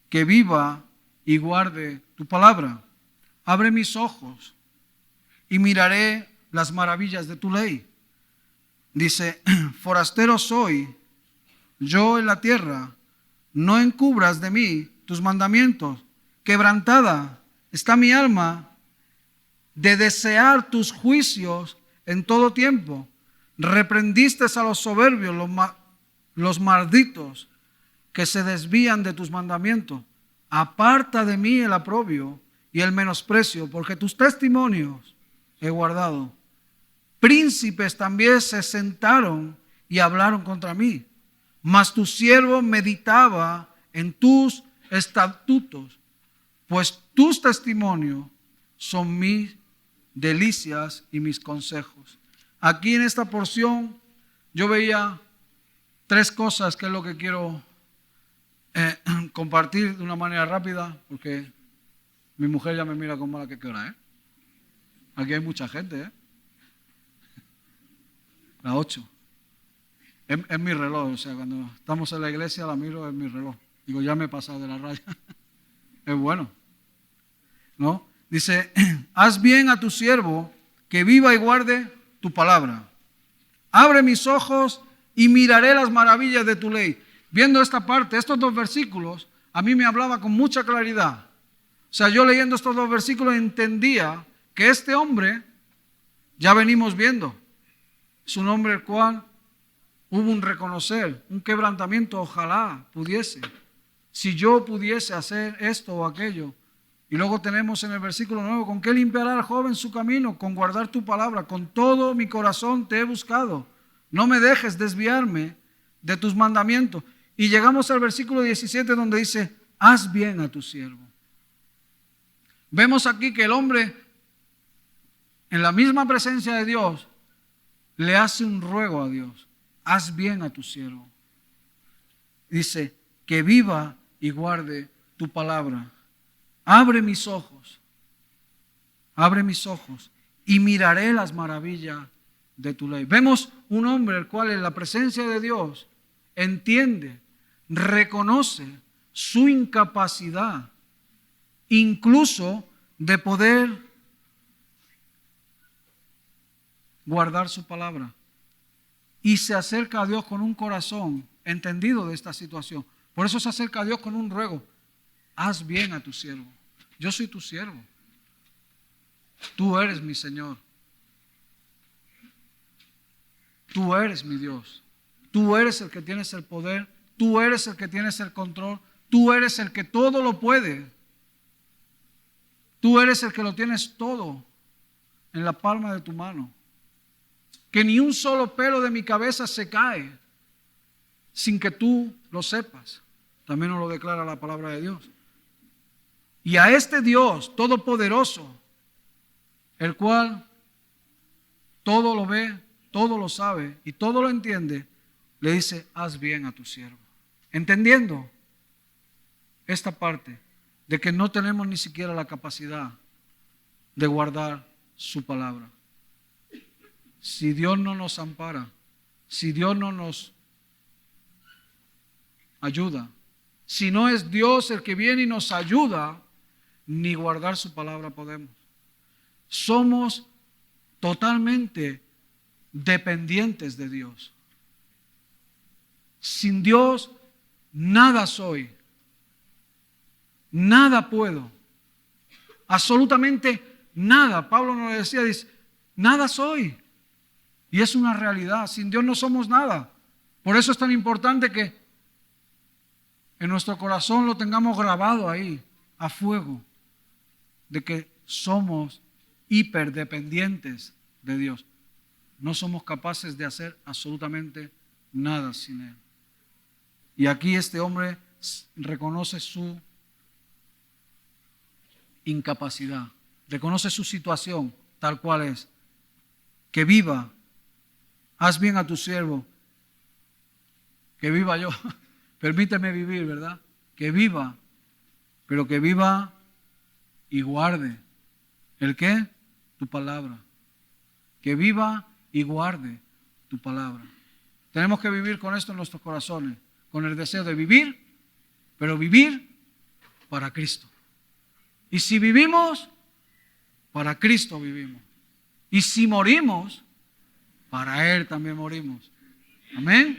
que viva y guarde tu palabra. Abre mis ojos y miraré las maravillas de tu ley. Dice, forastero soy yo en la tierra, no encubras de mí tus mandamientos. Quebrantada está mi alma de desear tus juicios en todo tiempo. Reprendiste a los soberbios, los malditos que se desvían de tus mandamientos. Aparta de mí el oprobio y el menosprecio, porque tus testimonios he guardado. Príncipes también se sentaron y hablaron contra mí, mas tu siervo meditaba en tus estatutos, pues tus testimonios son mis delicias y mis consejos. Aquí en esta porción yo veía tres cosas que es lo que quiero compartir de una manera rápida, porque mi mujer ya me mira con mala que qué hora, ¿eh? Aquí hay mucha gente, ¿eh? Las 8. Es mi reloj, o sea, cuando estamos en la iglesia la miro, es mi reloj. Digo, ya me he pasado de la raya. Es bueno, ¿no? Dice, haz bien a tu siervo, que viva y guarde tu palabra. Abre mis ojos y miraré las maravillas de tu ley. Viendo esta parte, estos dos versículos, a mí me hablaba con mucha claridad. O sea, yo leyendo estos dos versículos entendía que este hombre, ya venimos viendo, es un hombre el cual hubo un reconocer, un quebrantamiento, ojalá pudiese. Si yo pudiese hacer esto o aquello. Y luego tenemos en el versículo 9, ¿con qué limpiará el joven su camino? Con guardar tu palabra. Con todo mi corazón te he buscado. No me dejes desviarme de tus mandamientos. Y llegamos al versículo 17 donde dice, haz bien a tu siervo. Vemos aquí que el hombre, en la misma presencia de Dios, le hace un ruego a Dios. Haz bien a tu siervo. Dice, que viva y guarde tu palabra. Abre mis ojos y miraré las maravillas de tu ley. Vemos un hombre el cual en la presencia de Dios entiende, reconoce su incapacidad, incluso de poder guardar su palabra. Y se acerca a Dios con un corazón entendido de esta situación. Por eso se acerca a Dios con un ruego. Haz bien a tu siervo. Yo soy tu siervo. Tú eres mi Señor. Tú eres mi Dios. Tú eres el que tienes el poder. Tú eres el que tienes el control. Tú eres el que todo lo puede. Tú eres el que lo tienes todo en la palma de tu mano. Que ni un solo pelo de mi cabeza se cae sin que tú lo sepas. También nos lo declara la palabra de Dios. Y a este Dios todopoderoso, el cual todo lo ve, todo lo sabe y todo lo entiende, le dice, haz bien a tu siervo. Entendiendo esta parte de que no tenemos ni siquiera la capacidad de guardar su palabra. Si Dios no nos ampara, si Dios no nos ayuda, si no es Dios el que viene y nos ayuda, ni guardar su palabra podemos. Somos totalmente dependientes de Dios. Sin Dios, nada soy, nada puedo, absolutamente nada. Pablo nos decía, dice, nada soy. Y es una realidad, sin Dios no somos nada. Por eso es tan importante que en nuestro corazón lo tengamos grabado ahí, a fuego, de que somos hiperdependientes de Dios. No somos capaces de hacer absolutamente nada sin Él. Y aquí este hombre reconoce su incapacidad, reconoce su situación tal cual es. Que viva, haz bien a tu siervo, que viva yo, permíteme vivir, ¿verdad? Que viva, pero que viva y guarde. ¿El qué? Tu palabra. Que viva y guarde tu palabra. Tenemos que vivir con esto en nuestros corazones, con el deseo de vivir, pero vivir para Cristo. Y si vivimos, para Cristo vivimos. Y si morimos, para Él también morimos. Amén.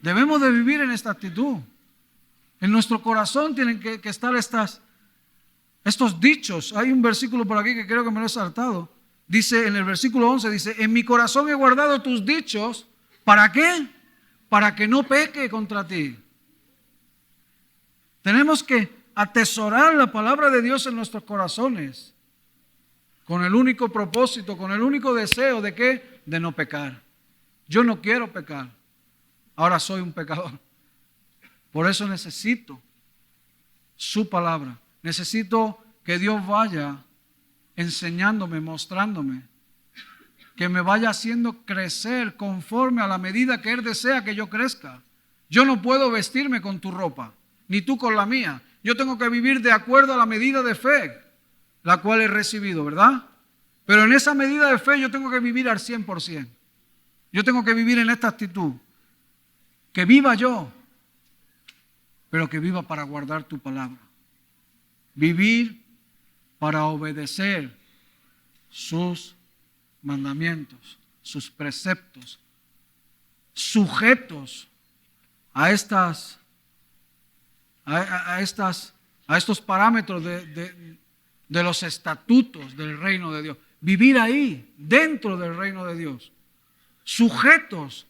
Debemos de vivir en esta actitud. En nuestro corazón tienen que estar estos dichos. Hay un versículo por aquí que creo que me lo he saltado. Dice en el versículo 11, dice, en mi corazón he guardado tus dichos. ¿Para qué? Para que no peque contra ti. Tenemos que atesorar la palabra de Dios en nuestros corazones. Con el único propósito, con el único deseo de ¿qué? De no pecar. Yo no quiero pecar. Ahora soy un pecador. Por eso necesito su palabra. Necesito que Dios vaya enseñándome, mostrándome, que me vaya haciendo crecer conforme a la medida que Él desea que yo crezca. Yo no puedo vestirme con tu ropa, ni tú con la mía. Yo tengo que vivir de acuerdo a la medida de fe, la cual he recibido, ¿verdad? Pero en esa medida de fe yo tengo que vivir al 100%. Yo tengo que vivir en esta actitud. Que viva yo, pero que viva para guardar tu palabra. Vivir para obedecer sus mandamientos, sus preceptos, sujetos a estos parámetros de los estatutos del reino de Dios. Vivir ahí, dentro del reino de Dios, sujetos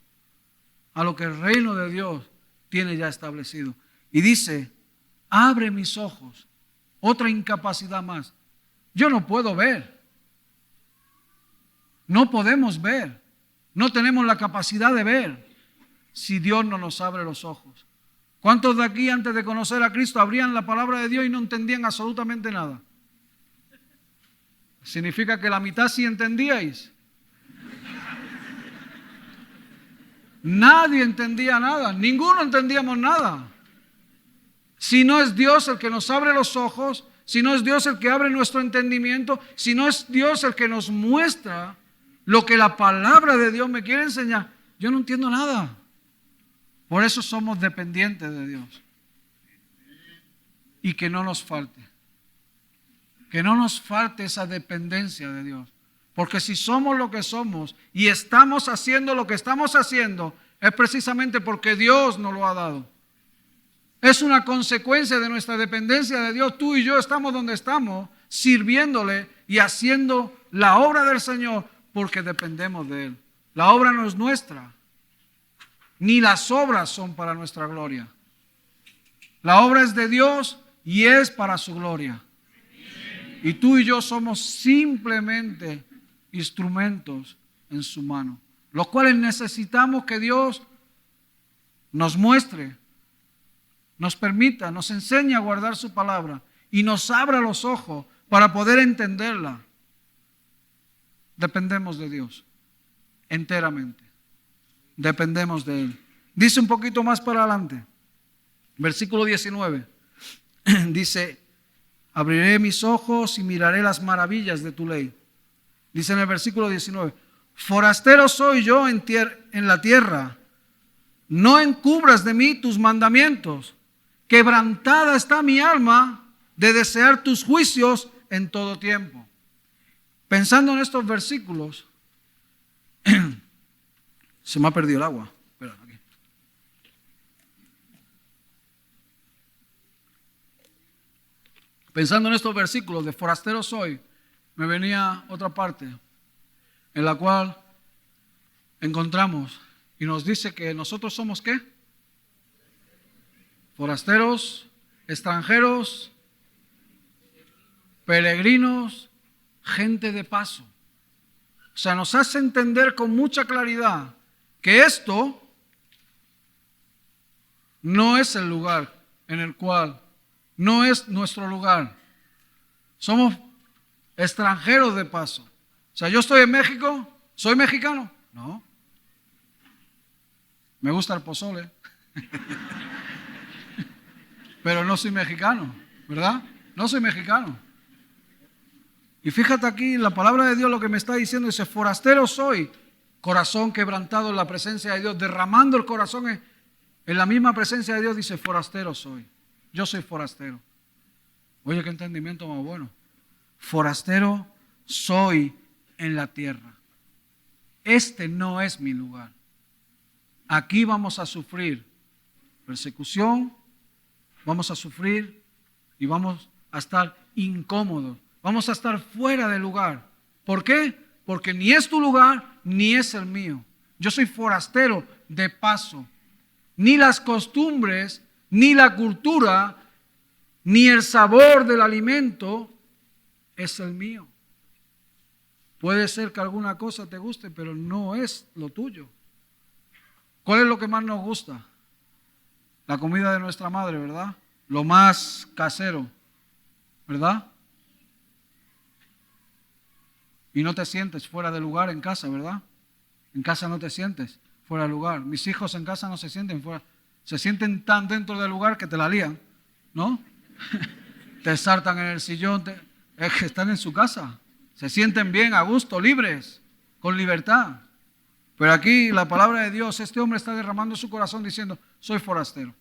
a lo que el reino de Dios tiene ya establecido. Y dice, abre mis ojos. Otra incapacidad más. Yo no puedo ver. No podemos ver. No tenemos la capacidad de ver si Dios no nos abre los ojos. ¿Cuántos de aquí antes de conocer a Cristo abrían la palabra de Dios y no entendían absolutamente nada? ¿Significa que la mitad sí entendíais? Nadie entendía nada. Ninguno entendíamos nada. Si no es Dios el que nos abre los ojos, si no es Dios el que abre nuestro entendimiento, si no es Dios el que nos muestra lo que la palabra de Dios me quiere enseñar, yo no entiendo nada. Por eso somos dependientes de Dios. Y que no nos falte. Que no nos falte esa dependencia de Dios. Porque si somos lo que somos y estamos haciendo lo que estamos haciendo, es precisamente porque Dios nos lo ha dado. Es una consecuencia de nuestra dependencia de Dios. Tú y yo estamos donde estamos, sirviéndole y haciendo la obra del Señor porque dependemos de Él. La obra no es nuestra, ni las obras son para nuestra gloria. La obra es de Dios y es para su gloria. Y tú y yo somos simplemente instrumentos en su mano, los cuales necesitamos que Dios nos muestre, nos permita, nos enseñe a guardar su palabra y nos abra los ojos para poder entenderla. Dependemos de Dios enteramente. Dependemos de Él. Dice un poquito más para adelante, versículo 19. Dice, abriré mis ojos y miraré las maravillas de tu ley. Dice en el versículo 19, forastero soy yo en la tierra, no encubras de mí tus mandamientos. Quebrantada está mi alma de desear tus juicios en todo tiempo. Pensando en estos versículos, se me ha perdido el agua. Espera, aquí. Pensando en estos versículos de forastero soy, me venía otra parte en la cual encontramos y nos dice que nosotros somos ¿qué? Forasteros, extranjeros, peregrinos, gente de paso. O sea, nos hace entender con mucha claridad que esto no es el lugar en el cual, no es nuestro lugar. Somos extranjeros de paso. O sea, yo estoy en México, ¿soy mexicano? No. Me gusta el pozole. Pero no soy mexicano, ¿verdad? No soy mexicano. Y fíjate aquí, la palabra de Dios lo que me está diciendo, dice, forastero soy, corazón quebrantado en la presencia de Dios, derramando el corazón en la misma presencia de Dios, dice, forastero soy. Yo soy forastero. Oye, qué entendimiento más bueno. Forastero soy en la tierra. Este no es mi lugar. Aquí vamos a sufrir persecución, vamos a sufrir y vamos a estar incómodos. Vamos a estar fuera de lugar. ¿Por qué? Porque ni es tu lugar ni es el mío. Yo soy forastero de paso. Ni las costumbres, ni la cultura, ni el sabor del alimento es el mío. Puede ser que alguna cosa te guste, pero no es lo tuyo. ¿Cuál es lo que más nos gusta? La comida de nuestra madre, ¿verdad? Lo más casero, ¿verdad? Y no te sientes fuera de lugar en casa, ¿verdad? En casa no te sientes fuera de lugar. Mis hijos en casa no se sienten fuera. Se sienten tan dentro del lugar que te la lían, ¿no? Te saltan en el sillón, es que están en su casa. Se sienten bien, a gusto, libres, con libertad. Pero aquí la palabra de Dios, este hombre está derramando su corazón diciendo, soy forastero.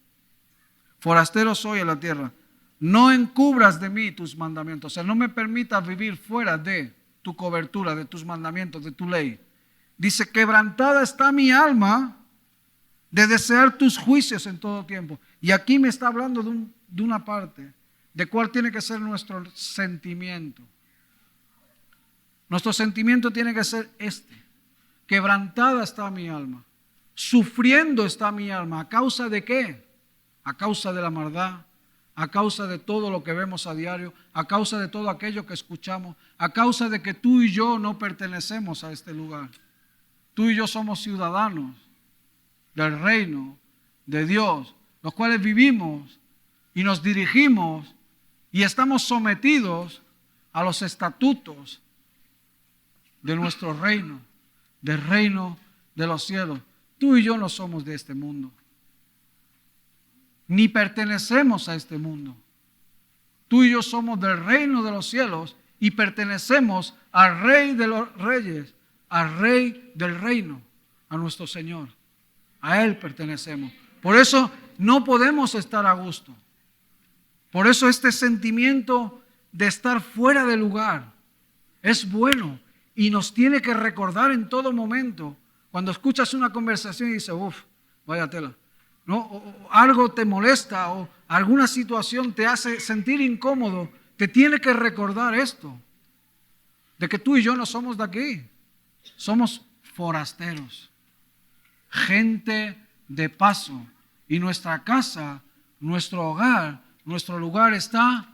Forastero soy en la tierra. No encubras de mí tus mandamientos. O sea, no me permitas vivir fuera de tu cobertura, de tus mandamientos, de tu ley. Dice, quebrantada está mi alma de desear tus juicios en todo tiempo. Y aquí me está hablando de una parte, de cuál tiene que ser nuestro sentimiento. Nuestro sentimiento tiene que ser este. Quebrantada está mi alma. Sufriendo está mi alma. ¿A causa de qué? A causa de la maldad, a causa de todo lo que vemos a diario, a causa de todo aquello que escuchamos, a causa de que tú y yo no pertenecemos a este lugar. Tú y yo somos ciudadanos del reino de Dios, los cuales vivimos y nos dirigimos y estamos sometidos a los estatutos de nuestro reino, del reino de los cielos. Tú y yo no somos de este mundo, ni pertenecemos a este mundo. Tú y yo somos del reino de los cielos y pertenecemos al Rey de los Reyes, al Rey del reino, a nuestro Señor. A Él pertenecemos. Por eso no podemos estar a gusto. Por eso este sentimiento de estar fuera de lugar es bueno y nos tiene que recordar en todo momento. Cuando escuchas una conversación y dices, uff, vaya tela, ¿no? O algo te molesta o alguna situación te hace sentir incómodo, te tiene que recordar esto, de que tú y yo no somos de aquí, somos forasteros, gente de paso, y nuestra casa, nuestro hogar, nuestro lugar está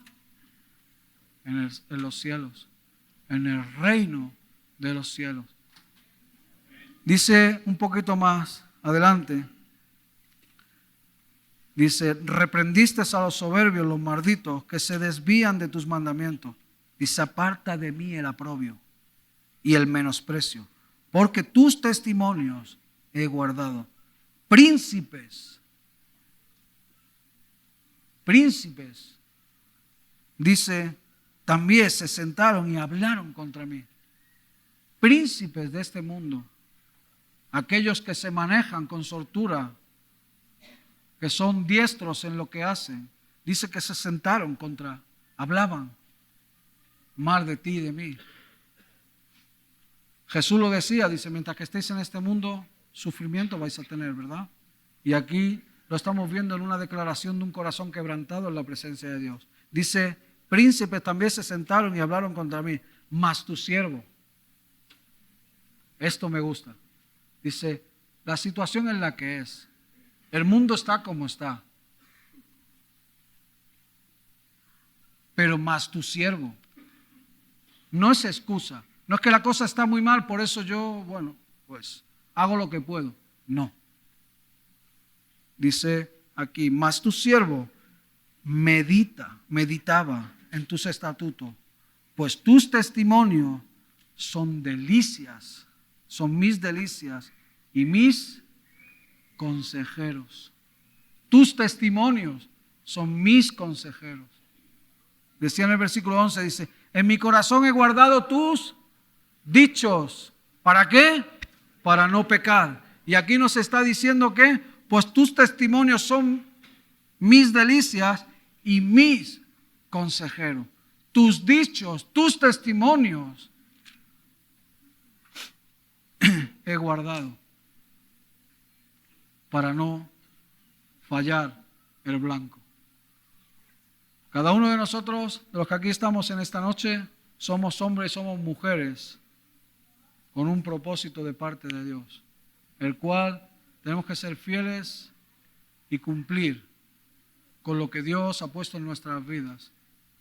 en los cielos, en el reino de los cielos. Dice un poquito más adelante, dice, reprendiste a los soberbios, los malditos, que se desvían de tus mandamientos. Dice, aparta de mí el oprobio y el menosprecio, porque tus testimonios he guardado. Príncipes, dice, también se sentaron y hablaron contra mí. Príncipes de este mundo, aquellos que se manejan con soltura, que son diestros en lo que hacen, dice que se sentaron hablaban mal de ti y de mí. Jesús lo decía, dice, mientras que estéis en este mundo, sufrimiento vais a tener, ¿verdad? Y aquí lo estamos viendo en una declaración de un corazón quebrantado en la presencia de Dios. Dice, príncipes también se sentaron y hablaron contra mí, mas tu siervo. Esto me gusta. Dice, la situación en la que es. El mundo está como está. Pero más tu siervo. No es excusa. No es que la cosa está muy mal, por eso yo, bueno, pues hago lo que puedo. No. Dice aquí, más tu siervo meditaba en tus estatutos, pues tus testimonios son delicias, son mis delicias y mis consejeros. Tus testimonios son mis consejeros. Decía en el versículo 11, dice, en mi corazón he guardado tus dichos. ¿Para qué? Para no pecar. Y aquí nos está diciendo que, pues tus testimonios son mis delicias y mis consejeros. Tus dichos, tus testimonios he guardado para no fallar el blanco. Cada uno de nosotros, de los que aquí estamos en esta noche, somos hombres y somos mujeres con un propósito de parte de Dios, el cual tenemos que ser fieles y cumplir con lo que Dios ha puesto en nuestras vidas.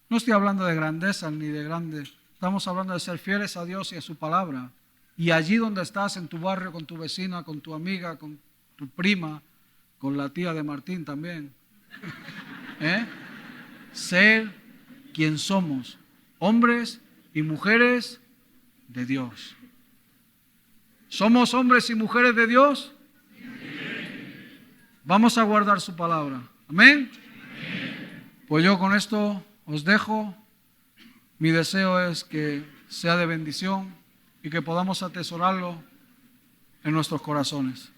No estoy hablando de grandeza ni de grandes, estamos hablando de ser fieles a Dios y a su palabra. Y allí donde estás, en tu barrio, con tu vecina, con tu amiga, con tu prima, con la tía de Martín también, ser quien somos, hombres y mujeres de Dios. ¿Somos hombres y mujeres de Dios? Vamos a guardar su palabra. ¿Amén? Pues yo con esto os dejo. Mi deseo es que sea de bendición y que podamos atesorarlo en nuestros corazones.